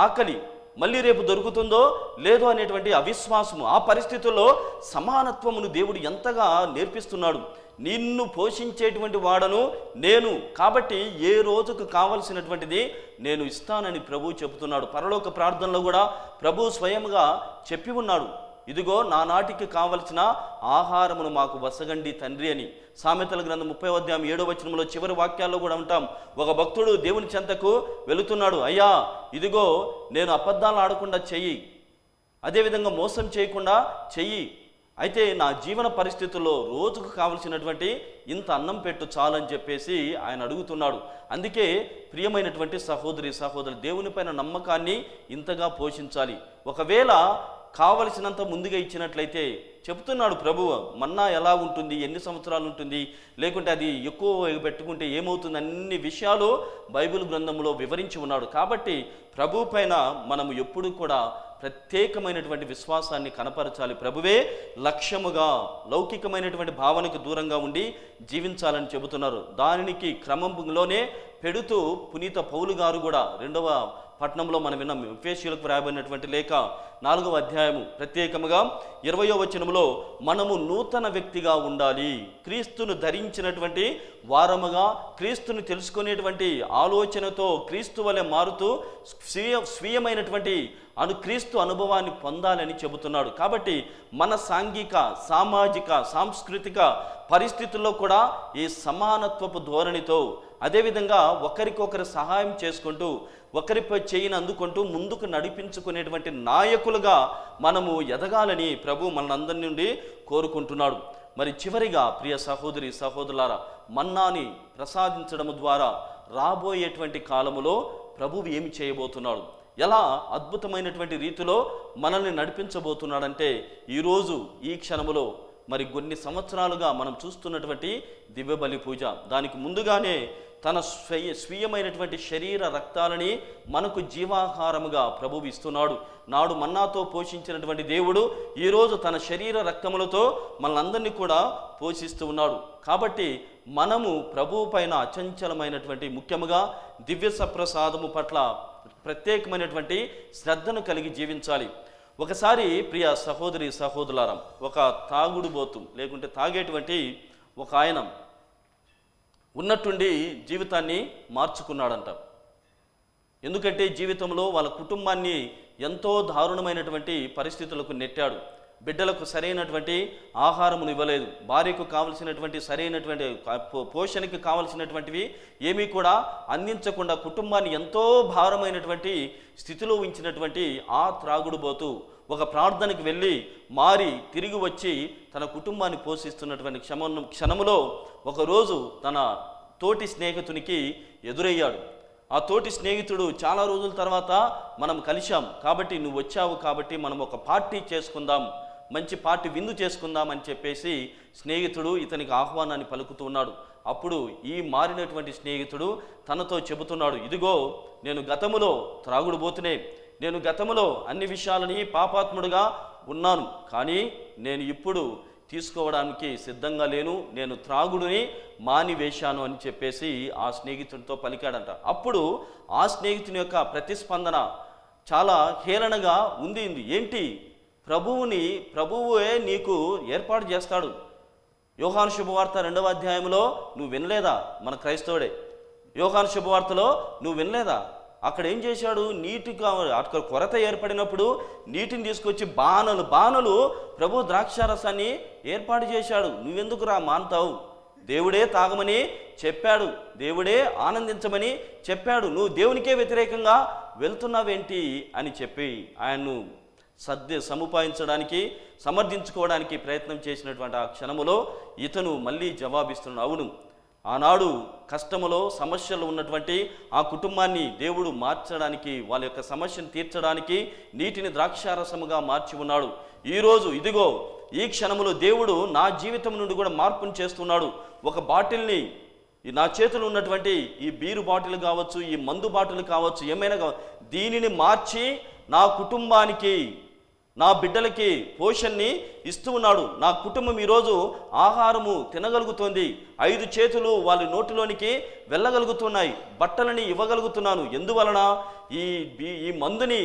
ఆకలి, మళ్ళీ రేపు దొరుకుతుందో లేదో అనేటువంటి అవిశ్వాసము. ఆ పరిస్థితుల్లో సమానత్వమును దేవుడు ఎంతగా నేర్పిస్తున్నాడు. నిన్ను పోషించేటువంటి వాడను నేను, కాబట్టి ఏ రోజుకు కావలసినటువంటిది నేను ఇస్తానని ప్రభువు చెబుతున్నాడు. పరలోక ప్రార్థనలో కూడా ప్రభువు స్వయంగా చెప్పి ఉన్నాడు, ఇదిగో నా నాటికి కావలసిన ఆహారమును మాకు వసగండి తండ్రి అని. సామెతల గ్రంథం 30వ అధ్యాయం 7వ వచనంలో చివరి వాక్యాల్లో కూడా ఉంటాం. ఒక భక్తుడు దేవుని చెంతకు వెళుతున్నాడు, అయ్యా ఇదిగో నేను అబద్ధాలు ఆడకుండా చెయ్యి, అదేవిధంగా మోసం చేయకుండా చెయ్యి, అయితే నా జీవన పరిస్థితుల్లో రోజుకు కావలసినటువంటి ఇంత అన్నం పెట్టు చాలని చెప్పేసి ఆయన అడుగుతున్నాడు. అందుకే ప్రియమైనటువంటి సహోదరి సహోదరులు, దేవునిపైన నమ్మకాన్ని ఇంతగా పోషించాలి. ఒకవేళ కావలసినంత ముందుగా ఇచ్చినట్లయితే చెప్తున్నాడు ప్రభువు, మన్నా ఎలా ఉంటుంది, ఎన్ని సంవత్సరాలు ఉంటుంది, లేకుంటే అది ఎక్కువ పెట్టుకుంటే ఏమవుతుంది, అన్ని విషయాలు బైబిల్ గ్రంథంలో వివరించి ఉన్నాడు. కాబట్టి ప్రభు పైన మనము ఎప్పుడు కూడా ప్రత్యేకమైనటువంటి విశ్వాసాన్ని కనపరచాలి. ప్రభువే లక్ష్యముగా లౌకికమైనటువంటి భావనకు దూరంగా ఉండి జీవించాలని చెబుతున్నారు. దానికి క్రమంలోనే పెడుతూ పునీత పౌలు గారు కూడా 2వ పట్టణంలో మనం విన్నాం. ఎఫెసీయులకు రాయబడినటువంటి లేఖ 4వ అధ్యాయము ప్రత్యేకముగా 20వ వచనంలో మనము నూతన వ్యక్తిగా ఉండాలి, క్రీస్తును ధరించినటువంటి వారముగా, క్రీస్తును తెలుసుకునేటువంటి ఆలోచనతో క్రీస్తు వలె మారుతూ స్వీయమైనటువంటి క్రీస్తు అనుభవాన్ని పొందాలని చెబుతున్నాడు. కాబట్టి మన సాంఘిక, సామాజిక, సాంస్కృతిక పరిస్థితుల్లో కూడా ఈ సమానత్వపు ధోరణితో, అదేవిధంగా ఒకరికొకరు సహాయం చేసుకుంటూ, ఒకరిపై చేయిని అందుకుంటూ ముందుకు నడిపించుకునేటువంటి నాయకులుగా మనము ఎదగాలని ప్రభు మనందరి నుండి కోరుకుంటున్నాడు. మరి చివరిగా ప్రియ సహోదరి సహోదరులారా, మన్నాని ప్రసాదించడం ద్వారా రాబోయేటువంటి కాలములో ప్రభువు ఏమి చేయబోతున్నాడు, ఎలా అద్భుతమైనటువంటి రీతిలో మనల్ని నడిపించబోతున్నాడంటే, ఈరోజు ఈ క్షణములో మరి కొన్ని సంవత్సరాలుగా మనం చూస్తున్నటువంటి దివ్యబలి పూజ, దానికి ముందుగానే తన స్వీయమైనటువంటి శరీర రక్తాలని మనకు జీవాహారముగా ప్రభువు ఇస్తున్నాడు. నాడు మన్నాతో పోషించినటువంటి దేవుడు ఈరోజు తన శరీర రక్తములతో మనందరినీ కూడా పోషిస్తూ ఉన్నాడు. కాబట్టి మనము ప్రభువు పైన అచంచలమైనటువంటి, ముఖ్యముగా దివ్య సప్రసాదము పట్ల ప్రత్యేకమైనటువంటి శ్రద్ధను కలిగి జీవించాలి. ఒకసారి ప్రియ సహోదరి సహోదరులారా, ఒక తాగుడుబోతు లేకుంటే తాగేటువంటి ఒక ఆయన ఉన్నట్టుండి జీవితాన్ని మార్చుకున్నాడంట. ఎందుకంటే జీవితంలో వాళ్ళ కుటుంబాన్ని ఎంతో దారుణమైనటువంటి పరిస్థితులకు నెట్టాడు. బిడ్డలకు సరైనటువంటి ఆహారమును ఇవ్వలేదు, భార్యకు కావలసినటువంటి సరైనటువంటి పోషణకి కావలసినటువంటివి ఏమీ కూడా అందించకుండా కుటుంబాన్ని ఎంతో భారమైనటువంటి స్థితిలో ఉంచినటువంటి ఆ త్రాగుడుబోతు ఒక ప్రార్థనకి వెళ్ళి మారి తిరిగి వచ్చి తన కుటుంబాన్ని పోషిస్తున్నటువంటి క్షణములో ఒకరోజు తన తోటి స్నేహితునికి ఎదురయ్యాడు. ఆ తోటి స్నేహితుడు, చాలా రోజుల తర్వాత మనం కలిశాం కాబట్టి, నువ్వు వచ్చావు కాబట్టి మనం ఒక పార్టీ చేసుకుందాం, మంచి పార్టీ విందు చేసుకుందాం అని చెప్పేసి స్నేహితుడు ఇతనికి ఆహ్వానాన్ని పలుకుతూ ఉన్నాడు. అప్పుడు ఈ మారినటువంటి స్నేహితుడు తనతో చెబుతున్నాడు, ఇదిగో నేను గతములో త్రాగుడుబోతునే, నేను గతములో అన్ని విషయాలని పాపాత్ముడుగా ఉన్నాను, కానీ నేను ఇప్పుడు తీసుకోవడానికి సిద్ధంగా లేను, నేను త్రాగుడిని మానివేశాను అని చెప్పేసి ఆ స్నేహితుడితో పలికాడంట. అప్పుడు ఆ స్నేహితుని యొక్క ప్రతిస్పందన చాలా హేళనగా ఉంది. ఏంటి, ప్రభువుే నీకు ఏర్పాటు చేస్తాడు. యోహాను శుభవార్త 2వ అధ్యాయంలో నువ్వు వినలేదా? మన క్రైస్తవుడే. యోహాను శుభవార్తలో నువ్వు వినలేదా? అక్కడ ఏం చేశాడు, నీటిగా అక్కడ కొరత ఏర్పడినప్పుడు నీటిని తీసుకొచ్చి బాణలు ప్రభు ద్రాక్షారసాన్ని ఏర్పాటు చేశాడు. నువ్వెందుకురా మాన్తావు, దేవుడే తాగమని చెప్పాడు, దేవుడే ఆనందించమని చెప్పాడు, నువ్వు దేవునికే వ్యతిరేకంగా వెళ్తున్నావేంటి అని చెప్పి ఆయన్ను సముపాయించడానికి సమర్థించుకోవడానికి ప్రయత్నం చేసినటువంటి ఆ క్షణములో ఇతను మళ్ళీ జవాబిస్తున్నాడు, అవును, ఆనాడు కష్టములో సమస్యలు ఉన్నటువంటి ఆ కుటుంబాన్ని దేవుడు మార్చడానికి, వాళ్ళ యొక్క సమస్యను తీర్చడానికి నీటిని ద్రాక్షారసముగా మార్చి ఉన్నాడు. ఈరోజు ఇదిగో ఈ క్షణములో దేవుడు నా జీవితం నుండి కూడా మార్పును చేస్తున్నాడు. ఒక బాటిల్ని, నా చేతులు ఉన్నటువంటి ఈ బీరు బాటిల్ కావచ్చు, ఈ మందు బాటిల్ కావచ్చు, ఏమైనా దీనిని మార్చి నా కుటుంబానికి, నా బిడ్డలకి పోషణని ఇస్తూ ఉన్నాడు. నా కుటుంబం ఈరోజు ఆహారము తినగలుగుతోంది, 5 చేతులు వాళ్ళ నోటిలోనికి వెళ్ళగలుగుతున్నాయి, బట్టలని ఇవ్వగలుగుతున్నాను. ఎందువలన ఈ మందుని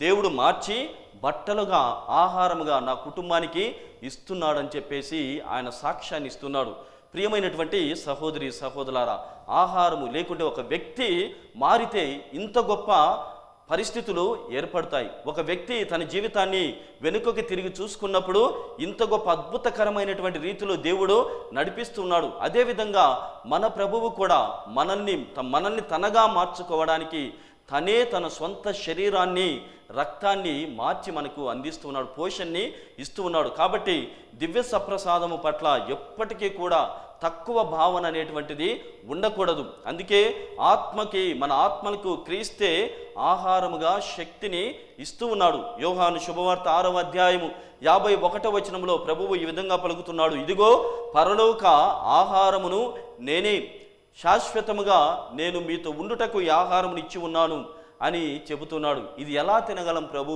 దేవుడు మార్చి బట్టలుగా, ఆహారముగా నా కుటుంబానికి ఇస్తున్నాడని చెప్పేసి ఆయన సాక్ష్యాన్ని ఇస్తున్నాడు. ప్రియమైనటువంటి సహోదరి సహోదరులారా, ఆహారము లేకుంటే ఒక వ్యక్తి మారితే ఇంత గొప్ప పరిస్థితులు ఏర్పడతాయి. ఒక వ్యక్తి తన జీవితాన్ని వెనుకకి తిరిగి చూసుకున్నప్పుడు ఇంత గొప్ప అద్భుతకరమైనటువంటి రీతిలో దేవుడు నడిపిస్తున్నాడు. అదేవిధంగా మన ప్రభువు కూడా మనల్ని తనగా మార్చుకోవడానికి తనే తన సొంత శరీరాన్ని, రక్తాన్ని మార్చి మనకు అందిస్తున్నాడు, పోషణని ఇస్తూ ఉన్నాడు. కాబట్టి దివ్య సప్రసాదము పట్ల ఎప్పటికీ కూడా తక్కువ భావన అనేటువంటిది ఉండకూడదు. అందుకే మన ఆత్మలకు క్రీస్తే ఆహారముగా శక్తిని ఇస్తూ ఉన్నాడు. యోహాను శుభవార్త 6వ అధ్యాయము 51వ వచనంలో ప్రభువు ఈ విధంగా పలుకుతున్నాడు, ఇదిగో పరలోక ఆహారమును నేనే, శాశ్వతముగా నేను మీతో ఉండుటకు ఈ ఆహారమును ఇచ్చి ఉన్నాను అని చెబుతున్నాడు. ఇది ఎలా తినగలం ప్రభు,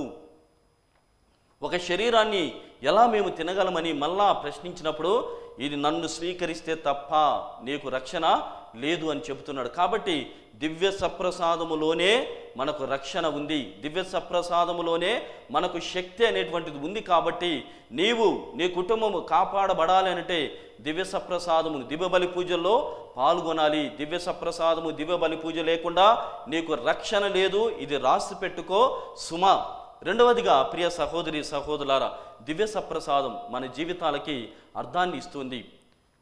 ఒక శరీరాన్ని ఎలా మేము తినగలమని మళ్ళా ప్రశ్నించినప్పుడు, ఇది నన్ను స్వీకరిస్తే తప్ప నీకు రక్షణ లేదు అని చెబుతున్నాడు. కాబట్టి దివ్య సప్రసాదములోనే మనకు రక్షణ ఉంది, దివ్య సప్రసాదములోనే మనకు శక్తి అనేటువంటిది ఉంది. కాబట్టి నీ కుటుంబము కాపాడబడాలి అంటే దివ్య సప్రసాదము, దివ్య బలి పూజల్లో పాల్గొనాలి. దివ్య సప్రసాదము, దివ్య బలి పూజ లేకుండా నీకు రక్షణ లేదు, ఇది రాసి పెట్టుకో సుమా. రెండవదిగా ప్రియ సహోదరి సహోదరులారా, దివ్య సప్రసాదం మన జీవితాలకి అర్థాన్ని ఇస్తుంది.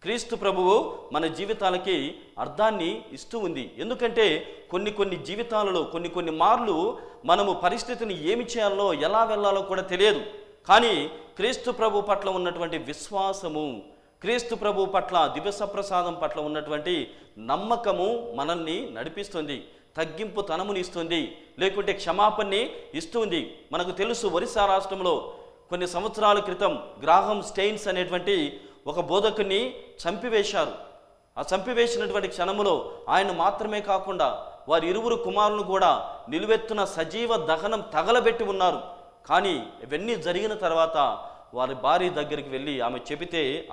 క్రీస్తు ప్రభువు మన జీవితాలకి అర్థాన్ని ఇస్తూ ఉంది. ఎందుకంటే కొన్ని జీవితాలలో కొన్ని మార్లు మనము పరిస్థితిని ఏమి చేయాలో, ఎలా వెళ్ళాలో కూడా తెలియదు. కానీ క్రీస్తు ప్రభు పట్ల ఉన్నటువంటి విశ్వాసము, క్రీస్తు ప్రభు పట్ల, దివ్య సప్రసాదం పట్ల ఉన్నటువంటి నమ్మకము మనల్ని నడిపిస్తుంది, తగ్గింపు తనముని ఇస్తుంది, లేకుంటే క్షమాపణని ఇస్తుంది. మనకు తెలుసు, ఒరిస్సా రాష్ట్రంలో కొన్ని సంవత్సరాల క్రితం గ్రాహం స్టెయిన్స్ అనేటువంటి ఒక బోధకుని చంపివేశారు. ఆ చంపివేసినటువంటి క్షణములో ఆయన మాత్రమే కాకుండా వారి 2 కుమారులను కూడా నిలువెత్తున సజీవ దహనం తగలబెట్టి ఉన్నారు. కానీ ఇవన్నీ జరిగిన తర్వాత వారి భార్య దగ్గరికి వెళ్ళి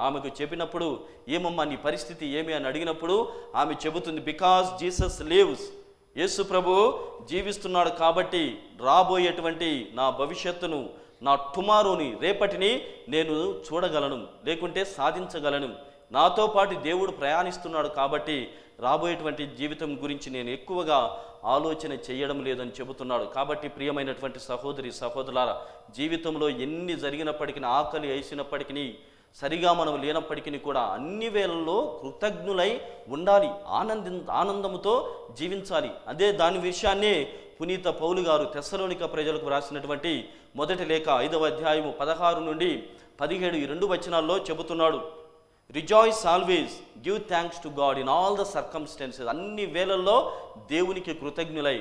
ఆమెకు చెప్పినప్పుడు, ఏమమ్మా నీ పరిస్థితి ఏమి అని అడిగినప్పుడు ఆమె చెబుతుంది, బికాస్ జీసస్ లివ్స్, యేసు ప్రభు జీవిస్తున్నాడు కాబట్టి రాబోయేటువంటి నా భవిష్యత్తును, నా టుమారోని, రేపటిని నేను చూడగలను, లేకుంటే సాధించగలను. నాతో పాటు దేవుడు ప్రయాణిస్తున్నాడు కాబట్టి రాబోయేటువంటి జీవితం గురించి నేను ఎక్కువగా ఆలోచన చేయడం లేదని చెబుతున్నాడు. కాబట్టి ప్రియమైనటువంటి సహోదరి సహోదరులారా, జీవితంలో ఎన్ని జరిగినప్పటికీ, ఆకలి వేసినప్పటికీ, సరిగా మనం లేనప్పటికీ కూడా అన్ని వేళల్లో కృతజ్ఞులై ఉండాలి, ఆనందముతో జీవించాలి. అదే దాని విషయాన్నే పునీత పౌలు గారు తెస్సలోనిక ప్రజలకు రాసినటువంటి మొదటి లేఖ 5వ అధ్యాయము 16 నుండి 17 ఈ 2 వచనాల్లో చెబుతున్నాడు, rejoice always, give thanks to God in all the circumstances, అన్ని వేళల్లో దేవునికి కృతజ్ఞులై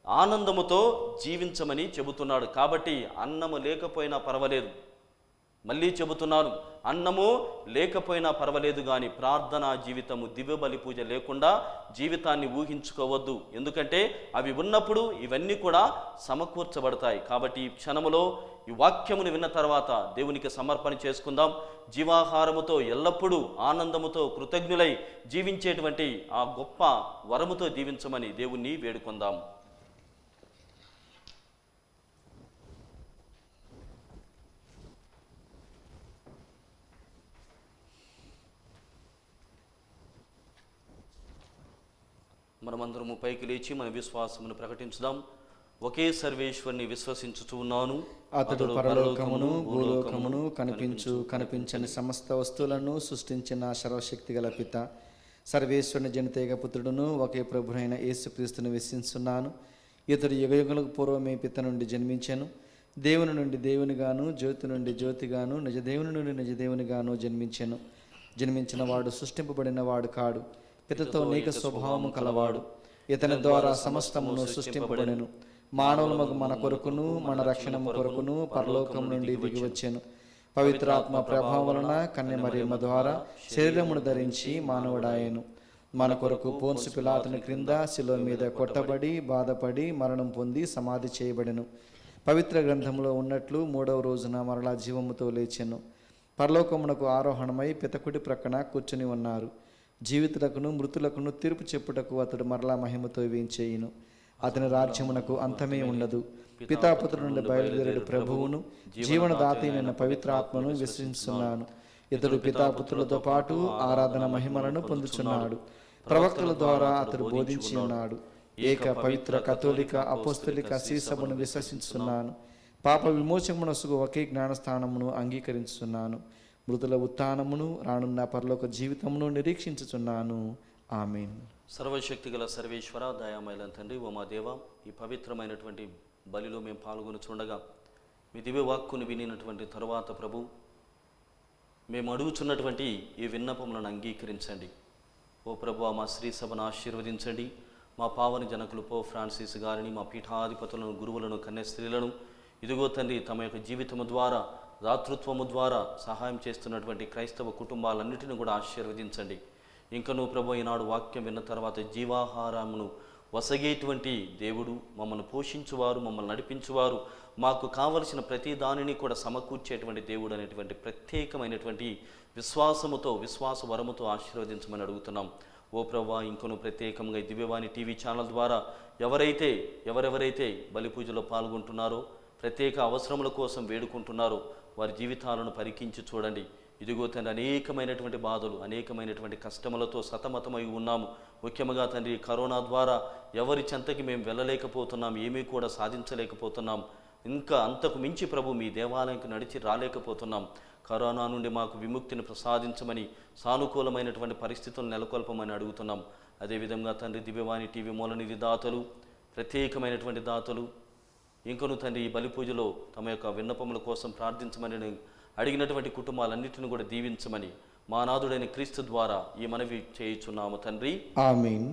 ఆనందముతో జీవించమని చెబుతున్నాడు. కాబట్టి అన్నము లేకపోయినా పర్వాలేదు, మళ్ళీ చెబుతున్నాను, అన్నము లేకపోయినా పర్వాలేదు, కానీ ప్రార్థనా జీవితము, దివ్య బలి పూజ లేకుండా జీవితాన్ని ఊహించుకోవద్దు. ఎందుకంటే అవి ఉన్నప్పుడు ఇవన్నీ కూడా సమకూర్చబడతాయి. కాబట్టి ఈ క్షణములో ఈ వాక్యమును విన్న తర్వాత దేవునికి సమర్పణ చేసుకుందాం. జీవాహారముతో ఎల్లప్పుడూ ఆనందముతో కృతజ్ఞులై జీవించేటువంటి ఆ గొప్ప వరముతో దీవించమని దేవుణ్ణి వేడుకుందాం. మనమందరము పైకి లేచి మన విశ్వాసమును ప్రకటించుదాం. ఒకే సర్వేశ్వరుని విశ్వసించుచూ ఉన్నాను. అతడు పరలోకమును భూలోకమును కనిపించని సమస్త వస్తువులను సృష్టించిన సర్వశక్తి గల పిత, సర్వేశ్వరుని జనితేక పుత్రుడును ఒకే ప్రభునైన యేసుక్రీస్తుని విశ్వసిస్తున్నాను. ఇతడు యుగయుగములకు పూర్వమే పిత నుండి జన్మించెను. దేవుని నుండి దేవునిగాను, జ్యోతి నుండి జ్యోతిగాను, నిజదేవుని నుండి నిజదేవునిగాను జన్మించిన వాడు సృష్టింపబడిన వాడు కాడు, పితతో నీక స్వభావము కలవాడు. ఇతని ద్వారా సమస్తమును సృష్టింపబడెను. మానవులమగు మన కొరకును మన రక్షణము కొరకును పరలోకం నుండి దిగి వచ్చెను. పవిత్రాత్మ ప్రభావం వలన కన్య మరియమ్మ ద్వారా శరీరమును ధరించి మానవుడాయెను. మన కొరకు పోన్సు పిలాతుని క్రింద శిలువ మీద కొట్టబడి బాధపడి మరణం పొంది సమాధి చేయబడెను. పవిత్ర గ్రంథంలో ఉన్నట్లు 3వ రోజున మరలా జీవముతో లేచెను. పరలోకమునకు ఆరోహణమై పితకుడి ప్రక్కన కూర్చుని ఉన్నారు. జీవితులకును మృతులకును తీర్పు చెప్పుటకు అతడు మరలా మహిమతో వేంచేయును. అతని రాజ్యమునకు అంతమే ఉండదు. పితాపుత్రుడి నుండి బయలుదేరుడు ప్రభువును జీవనదాత అయిన పవిత్రాత్మను విశ్వసిస్తున్నాను. ఇతడు పితాపుత్రులతో పాటు ఆరాధన మహిమలను పొందుచున్నాడు. ప్రవక్తల ద్వారా అతడు బోధించి ఉన్నాడు. ఏక పవిత్ర కథోలిక అపోస్తలిక శ్రీసభను విశ్వసిస్తున్నాను. పాప విమోచమునసుగు ఒకే జ్ఞానస్థానమును అంగీకరించుతున్నాను. మృతుల ఉత్థానమును రానున్న పరలోక జీవితమును నిరీక్షించుచున్నాను. ఆమేన్. సర్వశక్తి గల సర్వేశ్వర, దయామయులైన తండ్రి, ఓ మా దేవ, ఈ పవిత్రమైనటువంటి బలిలో మేము పాల్గొనుచుండగా మీ దివ్య వాక్కును వినినటువంటి తరువాత ప్రభు, మేము అడుగుచున్నటువంటి ఈ విన్నపములను అంగీకరించండి. ఓ ప్రభు, మా శ్రీ సభను ఆశీర్వదించండి. మా పావని జనకులు పో ఫ్రాన్సిస్ గారిని, మా పీఠాధిపతులను, గురువులను, కన్య స్త్రీలను, ఇదిగో తండ్రి, తమ యొక్క జీవితము ద్వారా దాతృత్వము ద్వారా సహాయం చేస్తున్నటువంటి క్రైస్తవ కుటుంబాలన్నిటిని కూడా ఆశీర్వదించండి. ఇంకనూ ప్రభు, ఈనాడు వాక్యం విన్న తర్వాత జీవాహారమును వసగేటువంటి దేవుడు, మమ్మల్ని పోషించువారు, మమ్మల్ని నడిపించువారు, మాకు కావలసిన ప్రతి దానిని కూడా సమకూర్చేటువంటి దేవుడు అనేటువంటి ప్రత్యేకమైనటువంటి విశ్వాసముతో, విశ్వాస వరముతో ఆశీర్వదించమని అడుగుతున్నాం. ఓ ప్రభువా, ఇంకొను ప్రత్యేకంగా ఈ దివ్యవాణి టీవీ ఛానల్ ద్వారా ఎవరెవరైతే బలి పూజలో పాల్గొంటున్నారో, ప్రత్యేక అవసరముల కోసం వేడుకుంటున్నారో, వారి జీవితాలను పరికించి చూడండి. ఇదిగో తండ్రి, అనేకమైనటువంటి బాధలు, అనేకమైనటువంటి కష్టములతో సతమతమై ఉన్నాము. ముఖ్యంగా తండ్రి, కరోనా ద్వారా ఎవరి చెంతకి మేము వెళ్ళలేకపోతున్నాం, ఏమీ కూడా సాధించలేకపోతున్నాం. ఇంకా అంతకు మించి ప్రభు, మీ దేవాలయంకి నడిచి రాలేకపోతున్నాం. కరోనా నుండి మాకు విముక్తిని ప్రసాదించమని, సానుకూలమైనటువంటి పరిస్థితులను నెలకొల్పమని అడుగుతున్నాం. అదేవిధంగా తండ్రి, దివ్యవాణి టీవీ మూలనిధి దాతలు, ప్రత్యేకమైనటువంటి దాతలు, ఇంకను తండ్రి, ఈ బలి పూజలో తమ యొక్క విన్నపముల కోసం ప్రార్థించమని అడిగినటువంటి కుటుంబాలన్నింటిని కూడా దీవించమని మా నాథుడైన క్రీస్తు ద్వారా ఈ మనవి చేయుచున్నాము తండ్రి. ఆమేన్.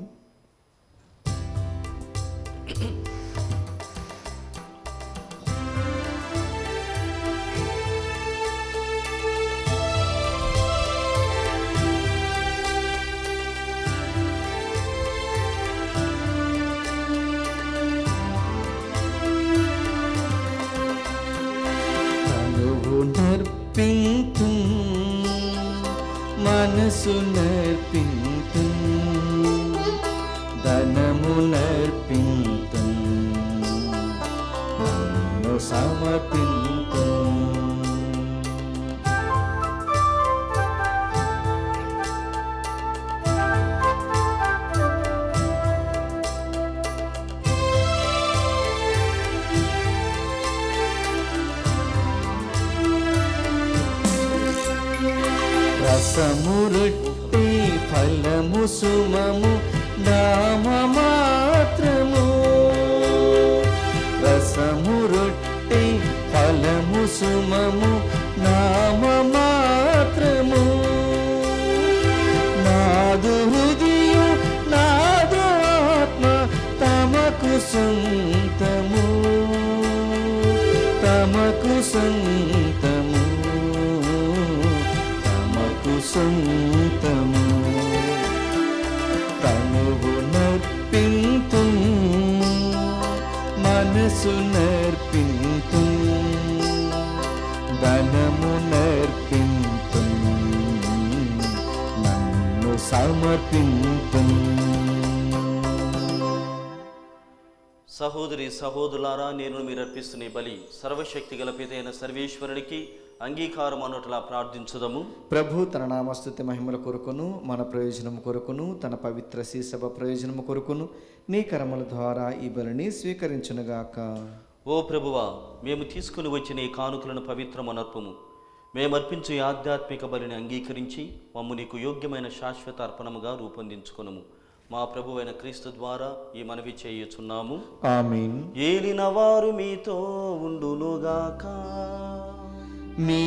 మనసు నర్పింతు, ధనము నర్పింతు, నన్ను సమర్పింతు. రసము రొట్టె ఫలము సుమము నామమాత్రము, రసము రొట్టె ఫలము సుమము నామమాత్రము. నాదు హృదయం నాదు ఆత్మ తమకు సొంతము, తమకు సొంతము, సొంతము. తనువు నర్పింతు, మనసు నర్పింతు, ధనము నర్పింతు, నన్ను సమర్పింతు. సహోదరి సహోదరులారా, నేను మీరు అర్పిస్తున్న ఈ బలి సర్వశక్తి గల పితైన సర్వేశ్వరునికి అంగీకారం అన్నట్లా ప్రార్థించుదము. ప్రభు తన నామస్తుతి మహిమల కొరకును మన ప్రయోజనము కొరకును తన పవిత్ర శ్రీసభ ప్రయోజనము కొరకును నీ కర్మల ద్వారా ఈ బలిని స్వీకరించునుగాక. ఓ ప్రభువా, మేము తీసుకుని వచ్చిన ఈ కానుకలను పవిత్రమనర్పము. మేము అర్పించు ఈ ఆధ్యాత్మిక బలిని అంగీకరించి మమ్ము నీకు యోగ్యమైన శాశ్వత అర్పణముగా రూపొందించుకొనుము. మా ప్రభువైన క్రీస్తు ద్వారా ఈ మనవి చేయుచున్నాము. ఆమేన్. ఏలిన వారు మీతో ఉండునుగాక. మీ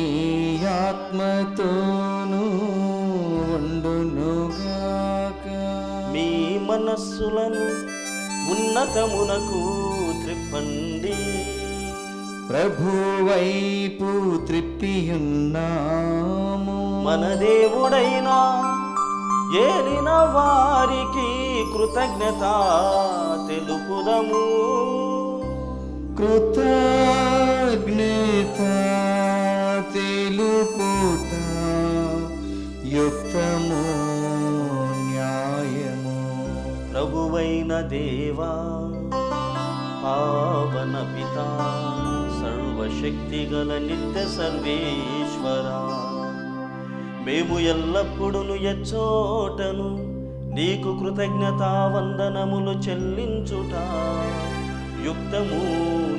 ఆత్మతోనూ ఉండునుగాక. మీ మనస్సులను ఉన్నతమునకు త్రిప్పండి. ప్రభువైపు త్రిప్పియున్నాము. మన దేవుడైన ఏలిన వారికి కృతజ్ఞత తెలుపుదము. కృతజ్ఞత తెలుపుట యుక్తము న్యాయము. ప్రభువైన దేవా, పావన పితా, సర్వశక్తిగల నిత్య సర్వేశ్వరా, మేము ఎల్లప్పుడూ ఎచ్చోటను నీకు కృతజ్ఞతా వందనములు చెల్లించుట యుక్తము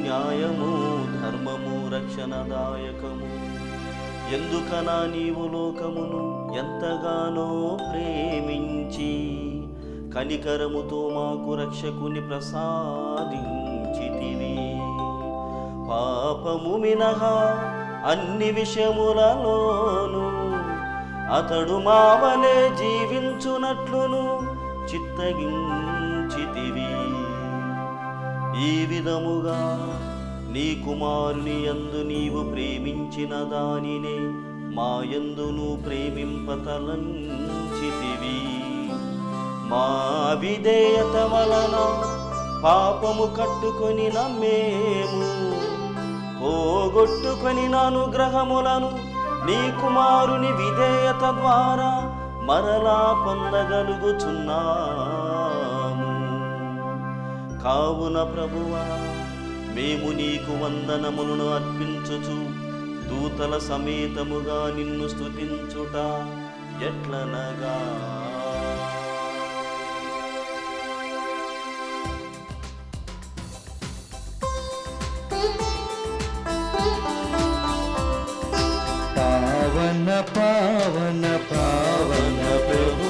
న్యాయము ధర్మము రక్షణదాయకము. ఎందుకనా నీవు లోకమును ఎంతగానో ప్రేమించి కనికరముతో మాకు రక్షకుని ప్రసాదించితివి. పాపము మినహా అన్ని విషయములలోను అతడు మావలే జీవించునట్లును చిత్తగించితివి. ఈ విధముగా నీ కుమారుని యందు నీవు ప్రేమించిన దానినే మా యందును ప్రేమింపతలంచితివి. మా విధేయత వలన పాపము కట్టుకొని మేము పోగొట్టుకొని అనుగ్రహములను నీ కుమారుని విధేయత ద్వారా మరలా పొందగలుగుచున్నాము. కావున ప్రభువా, మేము నీకు వందనములను అర్పించుచు దూతల సమేతముగా నిన్ను స్తుతించుట ఎట్లనగా, పావన పావన పావన ప్రభు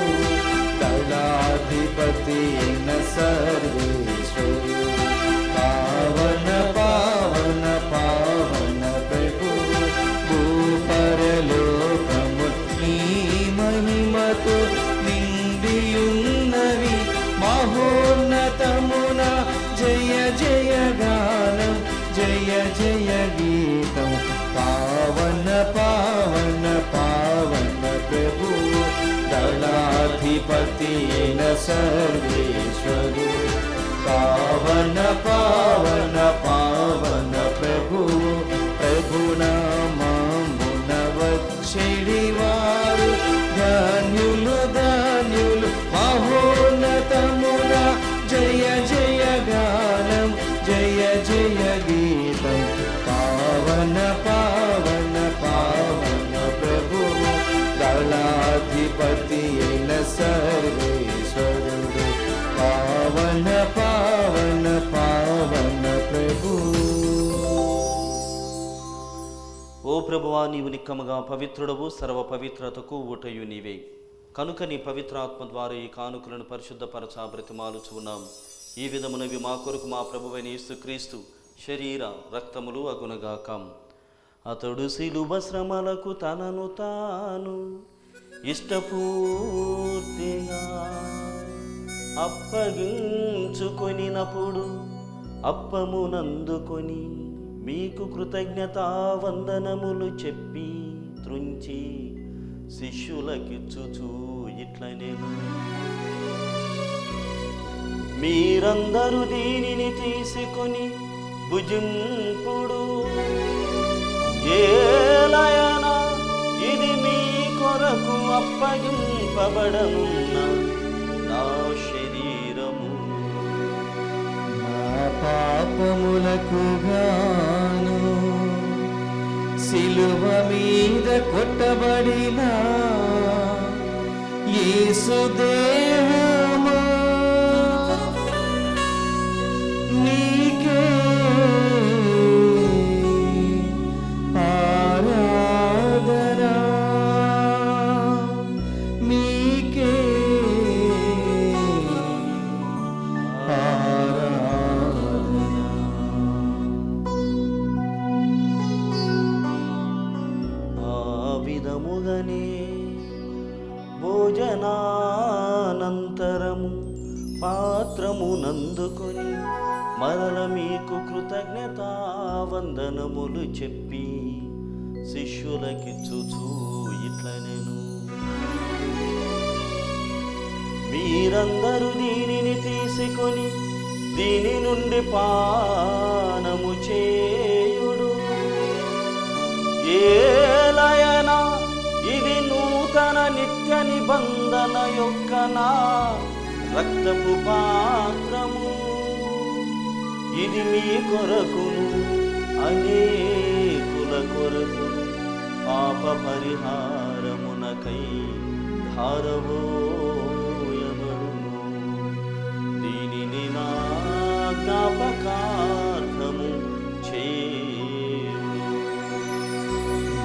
దళాధిపతి అయిన సర్వేశ్వరు. పావన పావన పావన ప్రభు భూపరలోకము నీ మహిమతో నిండియున్నవి. మహోన్నతమున జయ జయ గానం, జయ జయ గీతం. పావన పావన పావన ప్రభు దళాధిపతి అయిన సర్వేశ్వరు. పావన పావన పావన ప్రభు ప్రభునామమున వచ్చెడివారు ధన్యులు ధన్యులు. మహోన్నతమున జయ జయ గానం, జయ జయ గీతం. పావన పావన పావన ప్రభు దళాధిపతి అయిన సర్వేశ్వరుడు. పావన పావన పావన ప్రభు. ఓ ప్రభువా, నీవు నిక్కముగా పవిత్రుడవు, సర్వ పవిత్రతకు ఊటయు నీవే. కనుక నీ పవిత్రాత్మ ద్వారా ఈ కానుకలను పరిశుద్ధపరచా బ్రతిమాలుచున్నాం. ఈ విధమునవి మా కొరకు మా ప్రభువైన యేసుక్రీస్తు శరీర రక్తములు అగునగాక. అతడు శిలువ శ్రమలకు తనను తాను ఇష్టపూర్తిగా అప్పగించుకొనినప్పుడు అప్పమునందుకొని మీకు కృతజ్ఞతా వందనములు చెప్పి త్రుంచి శిష్యులకిచ్చుచూ ఇట్లనేను, మీరందరూ దీనిని తీసుకొని భుజింపుడు. ఏలయనా ఇది మీ కొరకు అప్పగింపబడనున్న నా శరీరము. నా పాపములకు గాను సిలువ మీద కొట్టబడిన యేసు దేహమా నీకే ఆరాధన, నీకే విధముగనే భోజనానంతరము పాత్రమునందుకొని మరల మీకు కృతజ్ఞతా వందనములు చెప్పి శిష్యులకిచ్చుచూ ఇట్లనెను, మీరందరూ దీనిని తీసుకొని దీని నుండి పానము చేయుడు, ఏలయనా ఇది నూతన నిత్య నిబంధన యొక్క నా రక్తపు పాత్రము, ఇది మీ కొరకును అనేకుల కొరకు పాప పరిహారమునకై ధారవోయబడును, దీనిని నా జ్ఞాపకార్థము చేయుడు.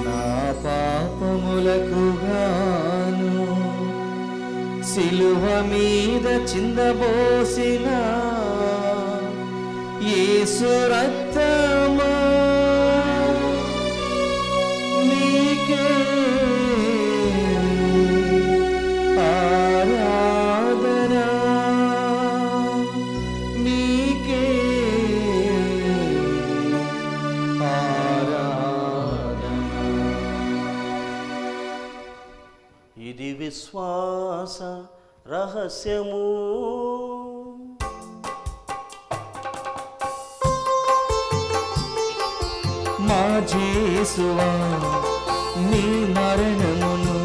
నా పాపములకు గాను సిలువ మీద చిందబోసిన యేసు రక్తమా నీకే ఆరాధన, నీకే ఇది విశ్వాస రహస్యము, మా యేసువా నీ మరణమును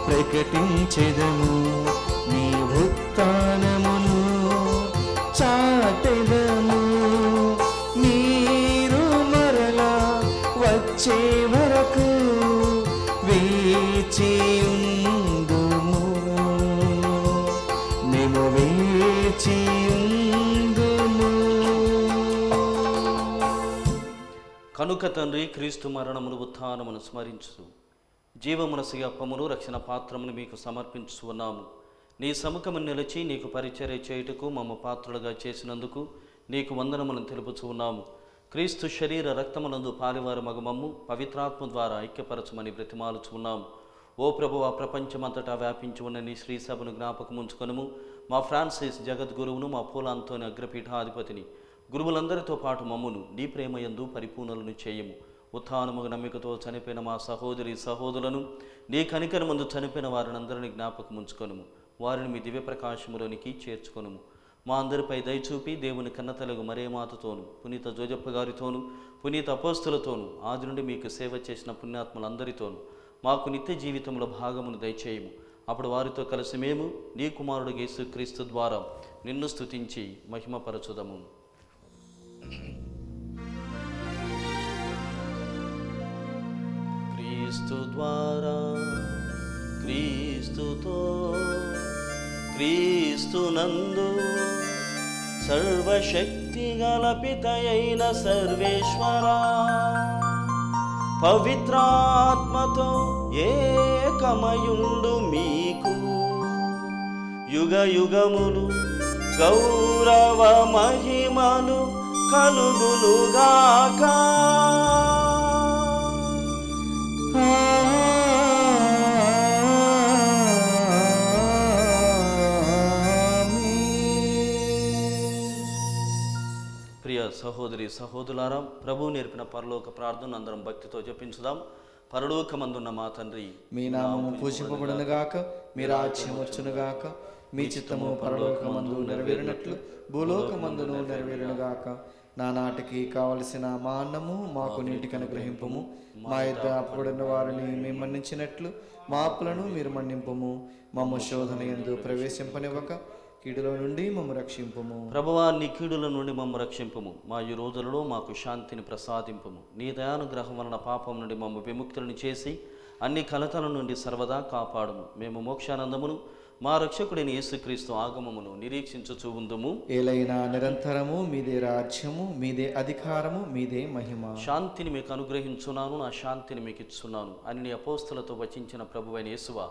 ప్రకటించెదము, నీ ఉత్థానమును చాటెదము, మీరు మరలా వచ్చే వరకు వేచియుందుము, మేము వేచియుందుము. కనుక తండ్రి క్రీస్తు మరణమును ఉత్థానమును స్మరించు జీవమునసి అప్పమును రక్షణ పాత్రమును మీకు సమర్పించు ఉన్నాము. నీ సముఖము నిలిచి నీకు పరిచర్య చేయుటకు మమ్మ పాత్రులుగా చేసినందుకు నీకు వందనములను తెలుపుచు ఉన్నాము. క్రీస్తు శరీర రక్తమునందు పాలివారు మగమమ్ము పవిత్రాత్మ ద్వారా ఐక్యపరచమని బ్రతిమాలుచు ఉన్నాము. ఓ ప్రభువా, ప్రపంచమంతటా వ్యాపించి ఉన్న నీ శ్రీ సభను జ్ఞాపకముంచుకొనుము. మా ఫ్రాన్సిస్ జగద్గురువును, మా పూలాంతోని అగ్రపీఠాధిపతిని, గురువులందరితో పాటు మమ్మును నీ ప్రేమయందు పరిపూర్ణులను చేయము. ఉత్థానముగా నమ్మికతో చనిపోయిన మా సహోదరి సహోదరులను, నీ కనికరమందు చనిపోయిన వారిని అందరినీ జ్ఞాపకముంచుకొనుము. వారిని మీ దివ్య ప్రకాశములోనికి చేర్చుకొనుము. మా అందరిపై దయచూపి దేవుని కన్నతలకు మరే మాతతోను, పునీత జోజప్ప గారితోను, పునీత అపోస్తులతోను, ఆది నుండి మీకు సేవ చేసిన పుణ్యాత్మలందరితోను మాకు నిత్య జీవితంలో భాగమును దయచేయము. అప్పుడు వారితో కలిసి మేము నీ కుమారుడు యేసుక్రీస్తు ద్వారా నిన్ను స్తుతించి మహిమపరచుదము. క్రీస్తు ద్వారా, క్రీస్తుతో, క్రీస్తునందు సర్వశక్తి గల పితయైన సర్వేశ్వరా, పవిత్రాత్మతో ఏకమయుండు మీకు యుగ యుగములు గౌరవ మహిమలు కలుగునుగాక. ప్రియ సహోదరి సహోదరులారా, ప్రభువు నేర్పిన పరలోక ప్రార్థన అందరం భక్తితో జపించుదాం. పరలోకమందున్న మా తండ్రి, మీ నామము పూజింపబడునుగాక, మీ రాజ్యం వచ్చునుగాక, మీ చిత్తము పరలోకమందు నెరవేరినట్లు భూలోకమందును నెరవేరునుగాక. నానాటికి కావలసిన మా అన్నము మాకు నీటికి అనుగ్రహింపుము. మా యొద్ద అప్పుడున్న వారిని మేము మన్నించినట్లు మా అప్పులను మీరు మన్నింపుము. మమ్మ శోధన యందు ప్రవేశింపనివ్వక కీడులో నుండి మమ్ము రక్షింపుము. ప్రభువా, నీ కీడుల నుండి మమ్ము రక్షింపుము. మా ఈ రోజులలో మాకు శాంతిని ప్రసాదింపుము. నీ దయానుగ్రహం వలన పాపం నుండి మమ్ము విముక్తులను చేసి అన్ని కలతల నుండి సర్వదా కాపాడుము. మేము మోక్షానందమును మా రక్షకుడైన యేసుక్రీస్తు ఆగమమును నిరీక్షించుచూ ఉందుము. ఏలైనా నిరంతరము మీదే రాజ్యము, మీదే అధికారము, మీదే మహిమ. శాంతిని మీకు అనుగ్రహించున్నాను, నా శాంతిని మీకు ఇచ్చున్నాను అని నీ అపోస్తలతో వచించిన ప్రభువైన యేసువా,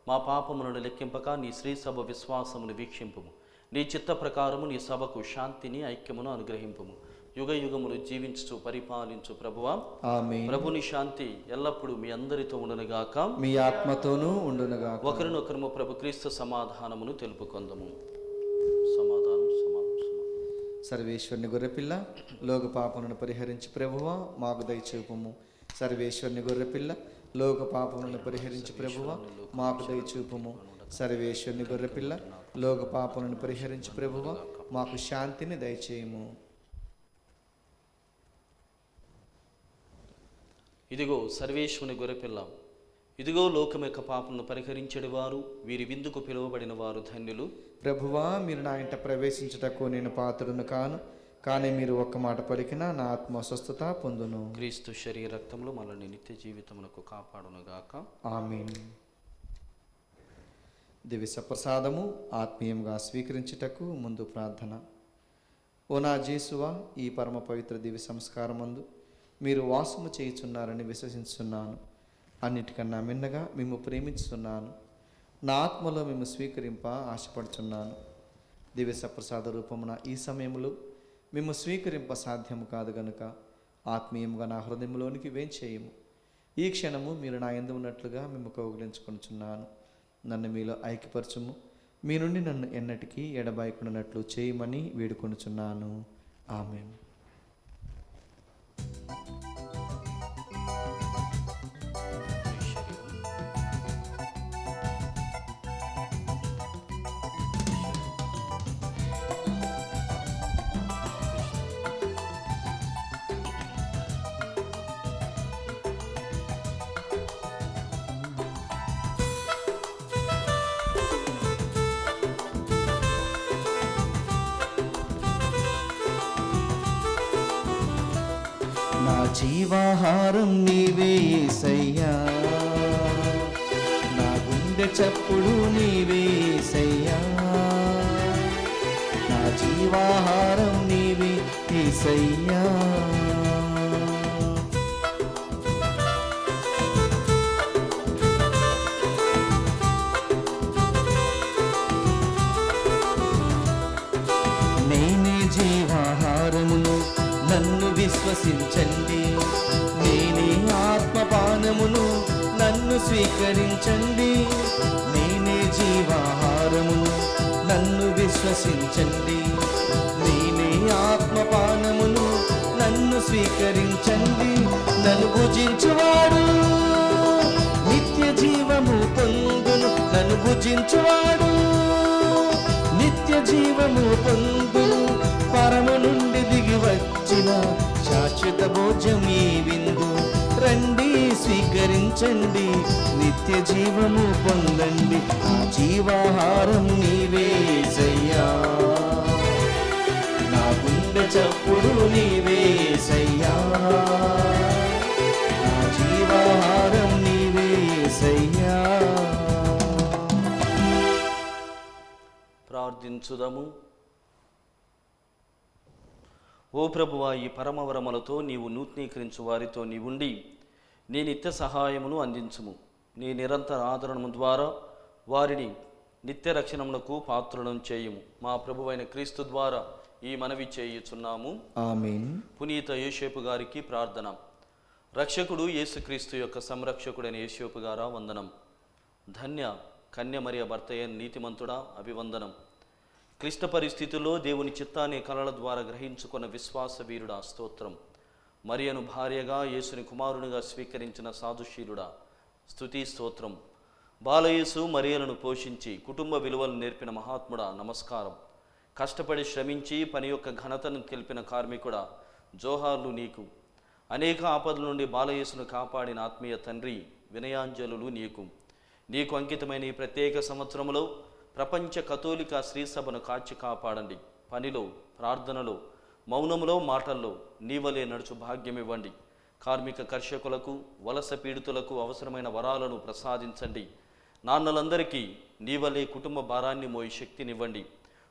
మా పాపములను లెక్కింపక నీ శ్రీ సభ విశ్వాసమును వీక్షింపుము. నీ చిత్త ప్రకారము నీ సభకు శాంతిని, ఐక్యమును అనుగ్రహింపుము. యుగ యుగములు జీవించు పరిపాలించు ప్రభువా, ఆమేన్. ప్రభుని శాంతి ఎల్లప్పుడూ మీ అందరితో ఉండునుగాక, మీ ఆత్మతోనూ ఉండునుగాక. ఒకరినొకరు ప్రభు క్రీస్తు సమాధానమును తెలుపుకొందము. సమాధానం సమాధానం సమాధానం. సర్వేశ్వరుని గొర్రెపిల్ల, లోక పాపములను పరిహరించి ప్రభువా మాకు దయచూపుము. సర్వేశ్వరుని గొర్రెపిల్ల, లోక పాపములను పరిహరించి ప్రభువా మాకు దయచూపుము. సర్వేశ్వరుని గొర్రెపిల్ల, లోక పాపములను పరిహరించి ప్రభువా మాకు శాంతిని దయచేయము. ఇదిగో సర్వేశ్వరుని గొర్రెపిల్ల, ఇదిగో లోకం యొక్క పాపమును పరిహరించెడి వారు, వీరి విందుకు పిలువబడిన వారు ధన్యులు. ప్రభువా, మీరు నా ఇంట ప్రవేశించుటకు నేను పాత్రుడును కాను, కానీ మీరు ఒక్క మాట పలికినా నా ఆత్మ స్వస్థత పొందును. క్రీస్తు శరీర రక్తములు మనల్ని నిత్య జీవితమునకు కాపాడునుగాక, ఆమేన్. దివ్య ప్రసాదము ఆత్మీయంగా స్వీకరించుటకు ముందు ప్రార్థన. ఓ నా జేసువా, ఈ పరమ పవిత్ర దివ్య సంస్కారమందు మీరు వాసము చేయుచున్నారని విశ్వసిస్తున్నాను. అన్నిటికన్నా మిన్నగా మేము ప్రేమించుతున్నాను. నా ఆత్మలో మేము స్వీకరింప ఆశపడుచున్నాను. దివ్య సప్రసాద రూపమున ఈ సమయంలో మేము స్వీకరింప సాధ్యము కాదు గనుక ఆత్మీయంగా నా హృదయంలోనికి వేంచేయము. ఈ క్షణము మీరు నా యందు ఉన్నట్లుగా మేము కౌగిలించుకొనుచున్నాను. నన్ను మీలో ఐక్యపరచుము. మీ నుండి నన్ను ఎన్నటికీ ఎడబాయకుండానట్లు చేయమని వేడుకొనుచున్నాను. ఆమేన్. నా జీవాహారం నీవే యేసయ్యా, నా గుండె చప్పుడు నీవే యేసయ్యా, నా జీవాహారం నీవే యేసయ్యా. నేనే జీవాహారమును, నన్ను విశ్వసించండి. నేనే ఆత్మపానమును, నన్ను స్వీకరించండి. నేనే జీవాహారమును, నన్ను విశ్వసించండి. నేనే ఆత్మపానమును, నన్ను స్వీకరించండి. నన్ను భుజించువాడు నిత్య జీవము పొందును. నన్ను భుజించువాడు నిత్య జీవము పొందును. పరము నుండి దిగి వచ్చిన శాశ్వత భోజం ఈ విందు. రండి స్వీకరించండి, నిత్య జీవము పొందండి. ఆ జీవాహారం నీవే యేసయ్యా, నా గుండె చప్పుడు నీవే యేసయ్యా, నా జీవాహారం నీవే యేసయ్యా. ప్రార్థించుదము. ఓ ప్రభువా, ఈ పరమవరములతో నీవు నూతనీకరించు వారితో నీవుండి నీ నిత్య సహాయమును అందించుము. నీ నిరంతర ఆదరణము ద్వారా వారిని నిత్య రక్షణమునకు పాత్రులను చేయుము. మా ప్రభువైన క్రీస్తు ద్వారా ఈ మనవి చేయుచున్నాము. ఆమేన్. పునీత యోసేపు గారికి ప్రార్థన. రక్షకుడు యేసుక్రీస్తు యొక్క సంరక్షకుడైన యోసేపు గారా వందనం. ధన్య కన్య మరియ భర్త అయిన నీతిమంతుడా అభివందనం. క్లిష్ట పరిస్థితుల్లో దేవుని చిత్తాన్ని కలల ద్వారా గ్రహించుకున్న విశ్వాస వీరుడా స్తోత్రం. మరియను భార్యగా యేసుని కుమారునిగా స్వీకరించిన సాధుశీలుడా స్తుతి స్తోత్రం. బాలయేసు మరియలను పోషించి కుటుంబ విలువలు నేర్పిన మహాత్ముడా నమస్కారం. కష్టపడి శ్రమించి పని యొక్క ఘనతను తెలిపిన కార్మికుడా జోహార్లు నీకు. అనేక ఆపదల నుండి బాలయేసును కాపాడిన ఆత్మీయ తండ్రి వినయాంజలులు నీకు. నీకు అంకితమైన ఈ ప్రత్యేక సంవత్సరంలో ప్రపంచ కథోలిక శ్రీ సభను కాచి కాపాడండి. పనిలో, ప్రార్థనలో, మౌనములో, మాటల్లో నీవలే నడుచు భాగ్యం ఇవ్వండి. కార్మిక కర్షకులకు, వలస పీడితులకు అవసరమైన వరాలను ప్రసాదించండి. నాన్నలందరికీ నీవలే కుటుంబ భారాన్ని మోయి శక్తినివ్వండి.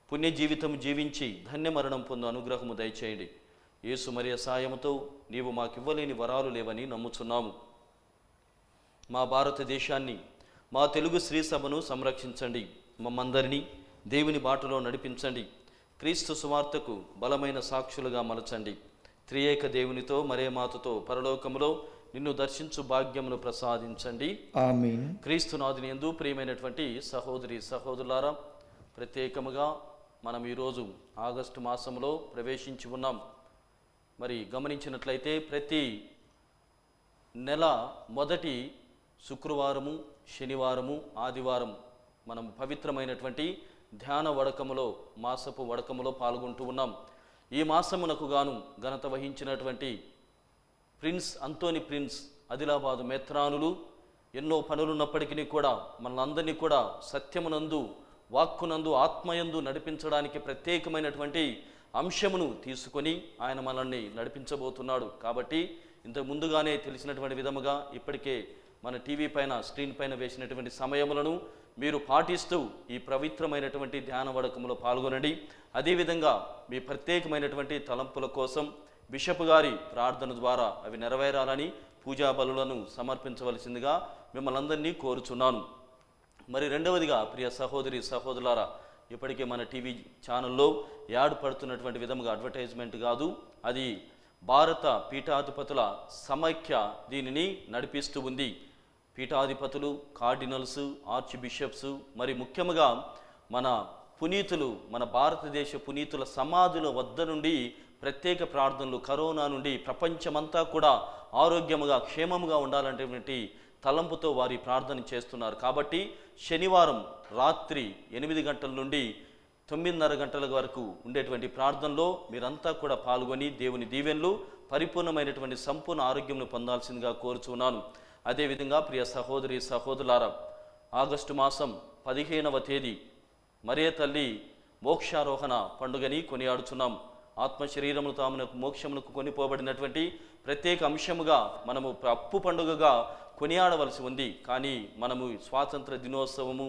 పుణ్య జీవితం జీవించి ధన్య మరణం పొందు అనుగ్రహము దయచేయండి. యేసు మరియ సాయముతో నీవు మాకివ్వలేని వరాలు లేవని నమ్ముచున్నాము. మా భారతదేశాన్ని, మా తెలుగు శ్రీ సభను సంరక్షించండి. మమ్మందరినీ దేవుని బాటలో నడిపించండి. క్రీస్తు సువార్తకు బలమైన సాక్షులుగా మలచండి. త్రియేక దేవునితో మరే మాతతో పరలోకములో నిన్ను దర్శించు భాగ్యమును ప్రసాదించండి. ఆమేన్. క్రీస్తునాథుని యందు ప్రియమైనటువంటి సహోదరి సహోదరులారా, ప్రత్యేకముగా మనం ఈరోజు ఆగస్టు మాసంలో ప్రవేశించి ఉన్నాం. మరి గమనించినట్లయితే ప్రతి నెల మొదటి శుక్రవారము, శనివారము, ఆదివారం మనం పవిత్రమైనటువంటి ధ్యాన వడకములో, మాసపు వడకములో పాల్గొంటూ ఉన్నాం. ఈ మాసమునకు గాను ఘనత వహించినటువంటి ప్రిన్స్ అంతోని ప్రిన్స్ ఆదిలాబాదు మెత్రానులు ఎన్నో పనులున్నప్పటికీ కూడా మనందరినీ కూడా సత్యమునందు, వాక్కునందు, ఆత్మయందు నడిపించడానికి ప్రత్యేకమైనటువంటి అంశమును తీసుకొని ఆయన మనల్ని నడిపించబోతున్నాడు. కాబట్టి ఇంతకు ముందుగానే తెలిసినటువంటి విధముగా ఇప్పటికే మన టీవీ పైన, స్క్రీన్ పైన వేసినటువంటి సమయములను మీరు పాటిస్తూ ఈ పవిత్రమైనటువంటి ధ్యాన వడకములో పాల్గొనండి. అదేవిధంగా మీ ప్రత్యేకమైనటువంటి తలంపుల కోసం బిషప్ గారి ప్రార్థన ద్వారా అవి నెరవేరాలని పూజా బలులను సమర్పించవలసిందిగా మిమ్మల్ని అందరినీ కోరుచున్నాను. మరి రెండవదిగా ప్రియ సహోదరి సహోదరులారా, ఇప్పటికే మన టీవీ ఛానల్లో యాడ్ పడుతున్నటువంటి విధముగా అడ్వర్టైజ్మెంట్ కాదు, అది భారత పీఠాధిపతుల సమైక్య దీనిని నడిపిస్తూ ఉంది. పీఠాధిపతులు, కార్డినల్స్, ఆర్చ్ బిషప్స్, మరి ముఖ్యంగా మన పునీతులు, మన భారతదేశ పునీతుల సమాధుల వద్ద నుండి ప్రత్యేక ప్రార్థనలు, కరోనా నుండి ప్రపంచమంతా కూడా ఆరోగ్యముగా, క్షేమముగా ఉండాలనేటువంటి తలంపుతో వారి ప్రార్థన చేస్తున్నారు. కాబట్టి శనివారం రాత్రి 8 గంటల నుండి 9:30 గంటల వరకు ఉండేటువంటి ప్రార్థనలో మీరంతా కూడా పాల్గొని దేవుని దీవెనలు, పరిపూర్ణమైనటువంటి సంపూర్ణ ఆరోగ్యం పొందాల్సిందిగా కోరుచున్నాను. అదేవిధంగా ప్రియ సహోదరి సహోదరులారా, ఆగస్టు మాసం 15వ తేదీ మరియ తల్లి మోక్షారోహణ పండుగని కొనియాడుచున్నాం. ఆత్మ శరీరములు తామునకు మోక్షమునకు కొనిపోబడినటువంటి ప్రత్యేక అంశముగా మనము అప్పు పండుగగా కొనియాడవలసి ఉంది. కానీ మనము స్వాతంత్ర దినోత్సవము,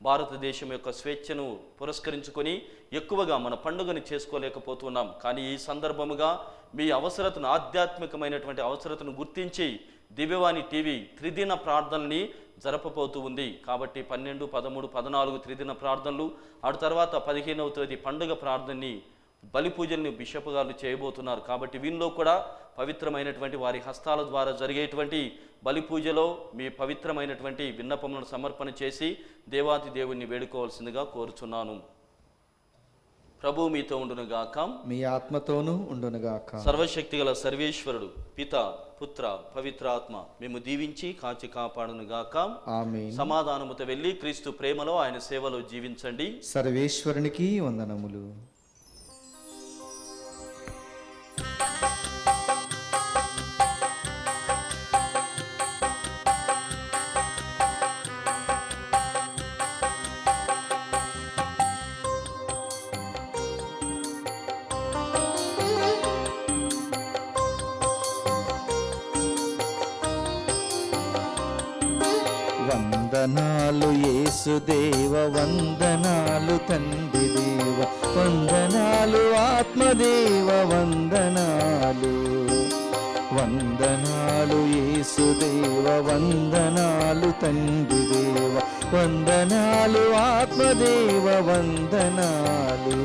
భారతదేశం యొక్క స్వేచ్ఛను పురస్కరించుకొని ఎక్కువగా మన పండుగని చేసుకోలేకపోతున్నాం. కానీ ఈ సందర్భముగా మీ అవసరతను, ఆధ్యాత్మికమైనటువంటి అవసరతను గుర్తించి దివ్యవాణి టీవీ త్రిదిన ప్రార్థనని జరపబోతూ ఉంది. కాబట్టి 12, 13, 14 త్రిదిన ప్రార్థనలు, ఆ తర్వాత 15వ తేదీ పండుగ ప్రార్థనని, బలి పూజల్ని బిషప్ గారు చేయబోతున్నారు. కాబట్టి వీళ్ళలో కూడా పవిత్రమైనటువంటి వారి హస్తాల ద్వారా జరిగేటువంటి బలి పూజలో మీ పవిత్రమైనటువంటి విన్నపములను సమర్పణ చేసి దేవాది దేవుణ్ణి వేడుకోవాల్సిందిగా కోరుచున్నాను. ప్రభు మీతో ఉండునుగాక, మీ ఆత్మతోనూ ఉండునుగాక. సర్వశక్తిగల సర్వేశ్వరుడు పిత, పుత్ర, పవిత్రాత్మ మేము దీవించి కాచి కాపాడునుగాక. ఆమేన్. సమాధానముతో వెళ్ళి క్రీస్తు ప్రేమలో, ఆయన సేవలో జీవించండి. సర్వేశ్వరునికి వందనములు. వందనాలు యేసుదేవ, వందనాలు తండ్రి దేవ, వందనాలు ఆత్మదేవ, వందనాలు. వందనాలు యేసుదేవ, వందనాలు తండ్రి దేవ, వందనాలు ఆత్మదేవ, వందనాలు.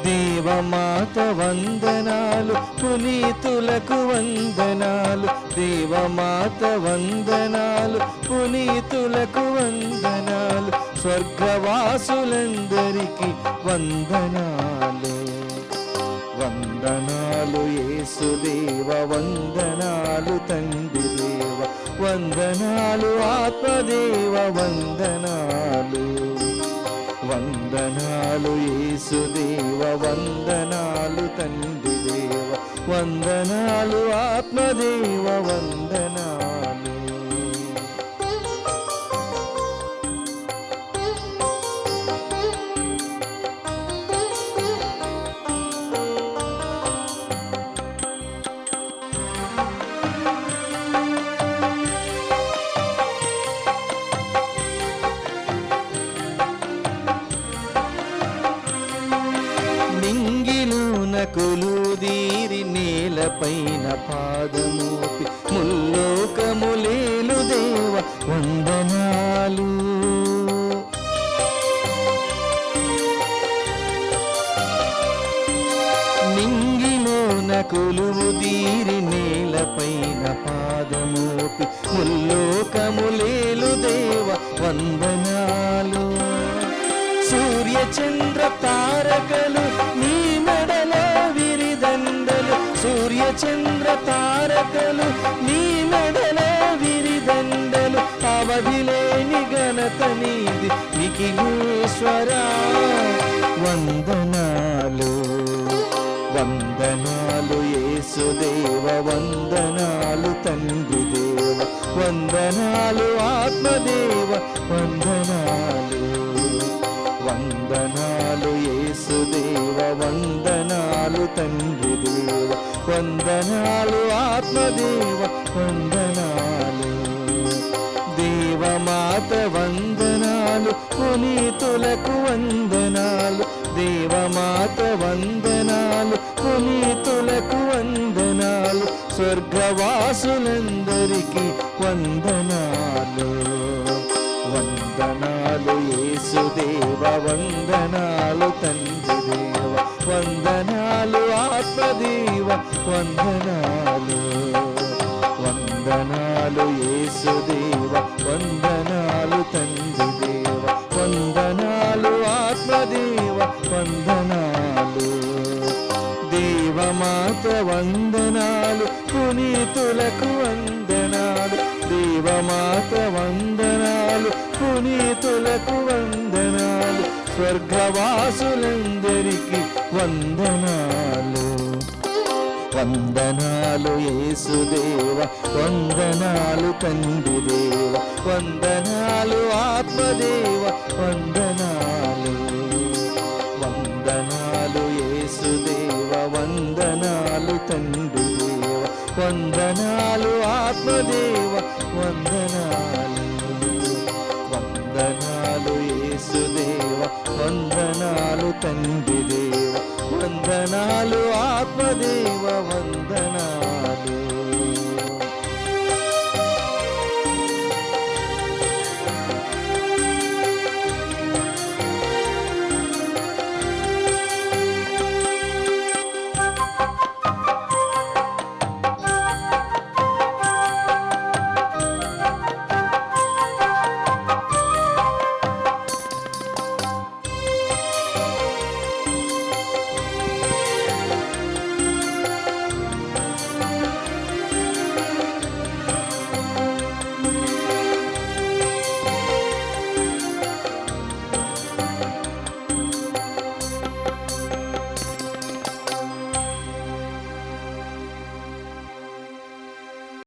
దేవమాత వందనాలు, పునీతులకు వందనాలు. దేవమాత వందనాలు, పునీతులకు వందనాలు. స్వర్గవాసులందరికీ వందనాలు. వందనాలు యేసుదేవ, వందనాలు తండ్రి దేవ, వందనాలు ఆత్మదేవ, వందనాలు. వందనాలు యేసుదేవ, వందనాలు తండ్రి దేవ, వందనాలు ఆత్మదేవ, వందనాలు. వందనాలు. నింగిలోన కొలువు దీరి నేలపైన పాదమోపి ముల్లోకములేలు దేవ వందనాలు. సూర్య చంద్ర తారకలు నీ మెడలో విరిదండలు, సూర్య చంద్ర తారకలు నీ మెడలో విరిదండలు, అవధిలేని ఘనత నీది నిఖిలేశ్వరా వందనాలు. వందనాలు యేసుదేవ, వందనాలు తండ్రి దేవ, వందనాలు ఆత్మదేవ, వందనాలు. వందనాలు యేసుదేవ, వందనాలు తండ్రి దేవ, వందనాలు ఆత్మదేవ, వందనాలు. దేవమాత వందనాలు, పునీతులకు వందనాలు, దేవమాత వందనాలు, పునీతులకు వందనాలు, స్వర్గవాసులందరికీ వందనాలు. వందనాలు యేసుదేవ, వందనాలు తండ్రి దేవ, వందనాలు ఆత్మదేవ, వందనాలు. వందనాలు యేసుదేవ, వందనాలు తండ్రి దేవ, వందనాలు ఆత్మదేవ, వందనాలు. దేవమాత వందనాలు, పునీతులకు వందనాలు, దేవమాత వందనాలు, పునీతులకు వందనాలు, స్వర్గవాసులందరికీ వందనాలు. వందనాలు యేసుదేవ, వందనాలు తండ్రి దేవ, వందనాలు ఆత్మదేవ, వందనాలు.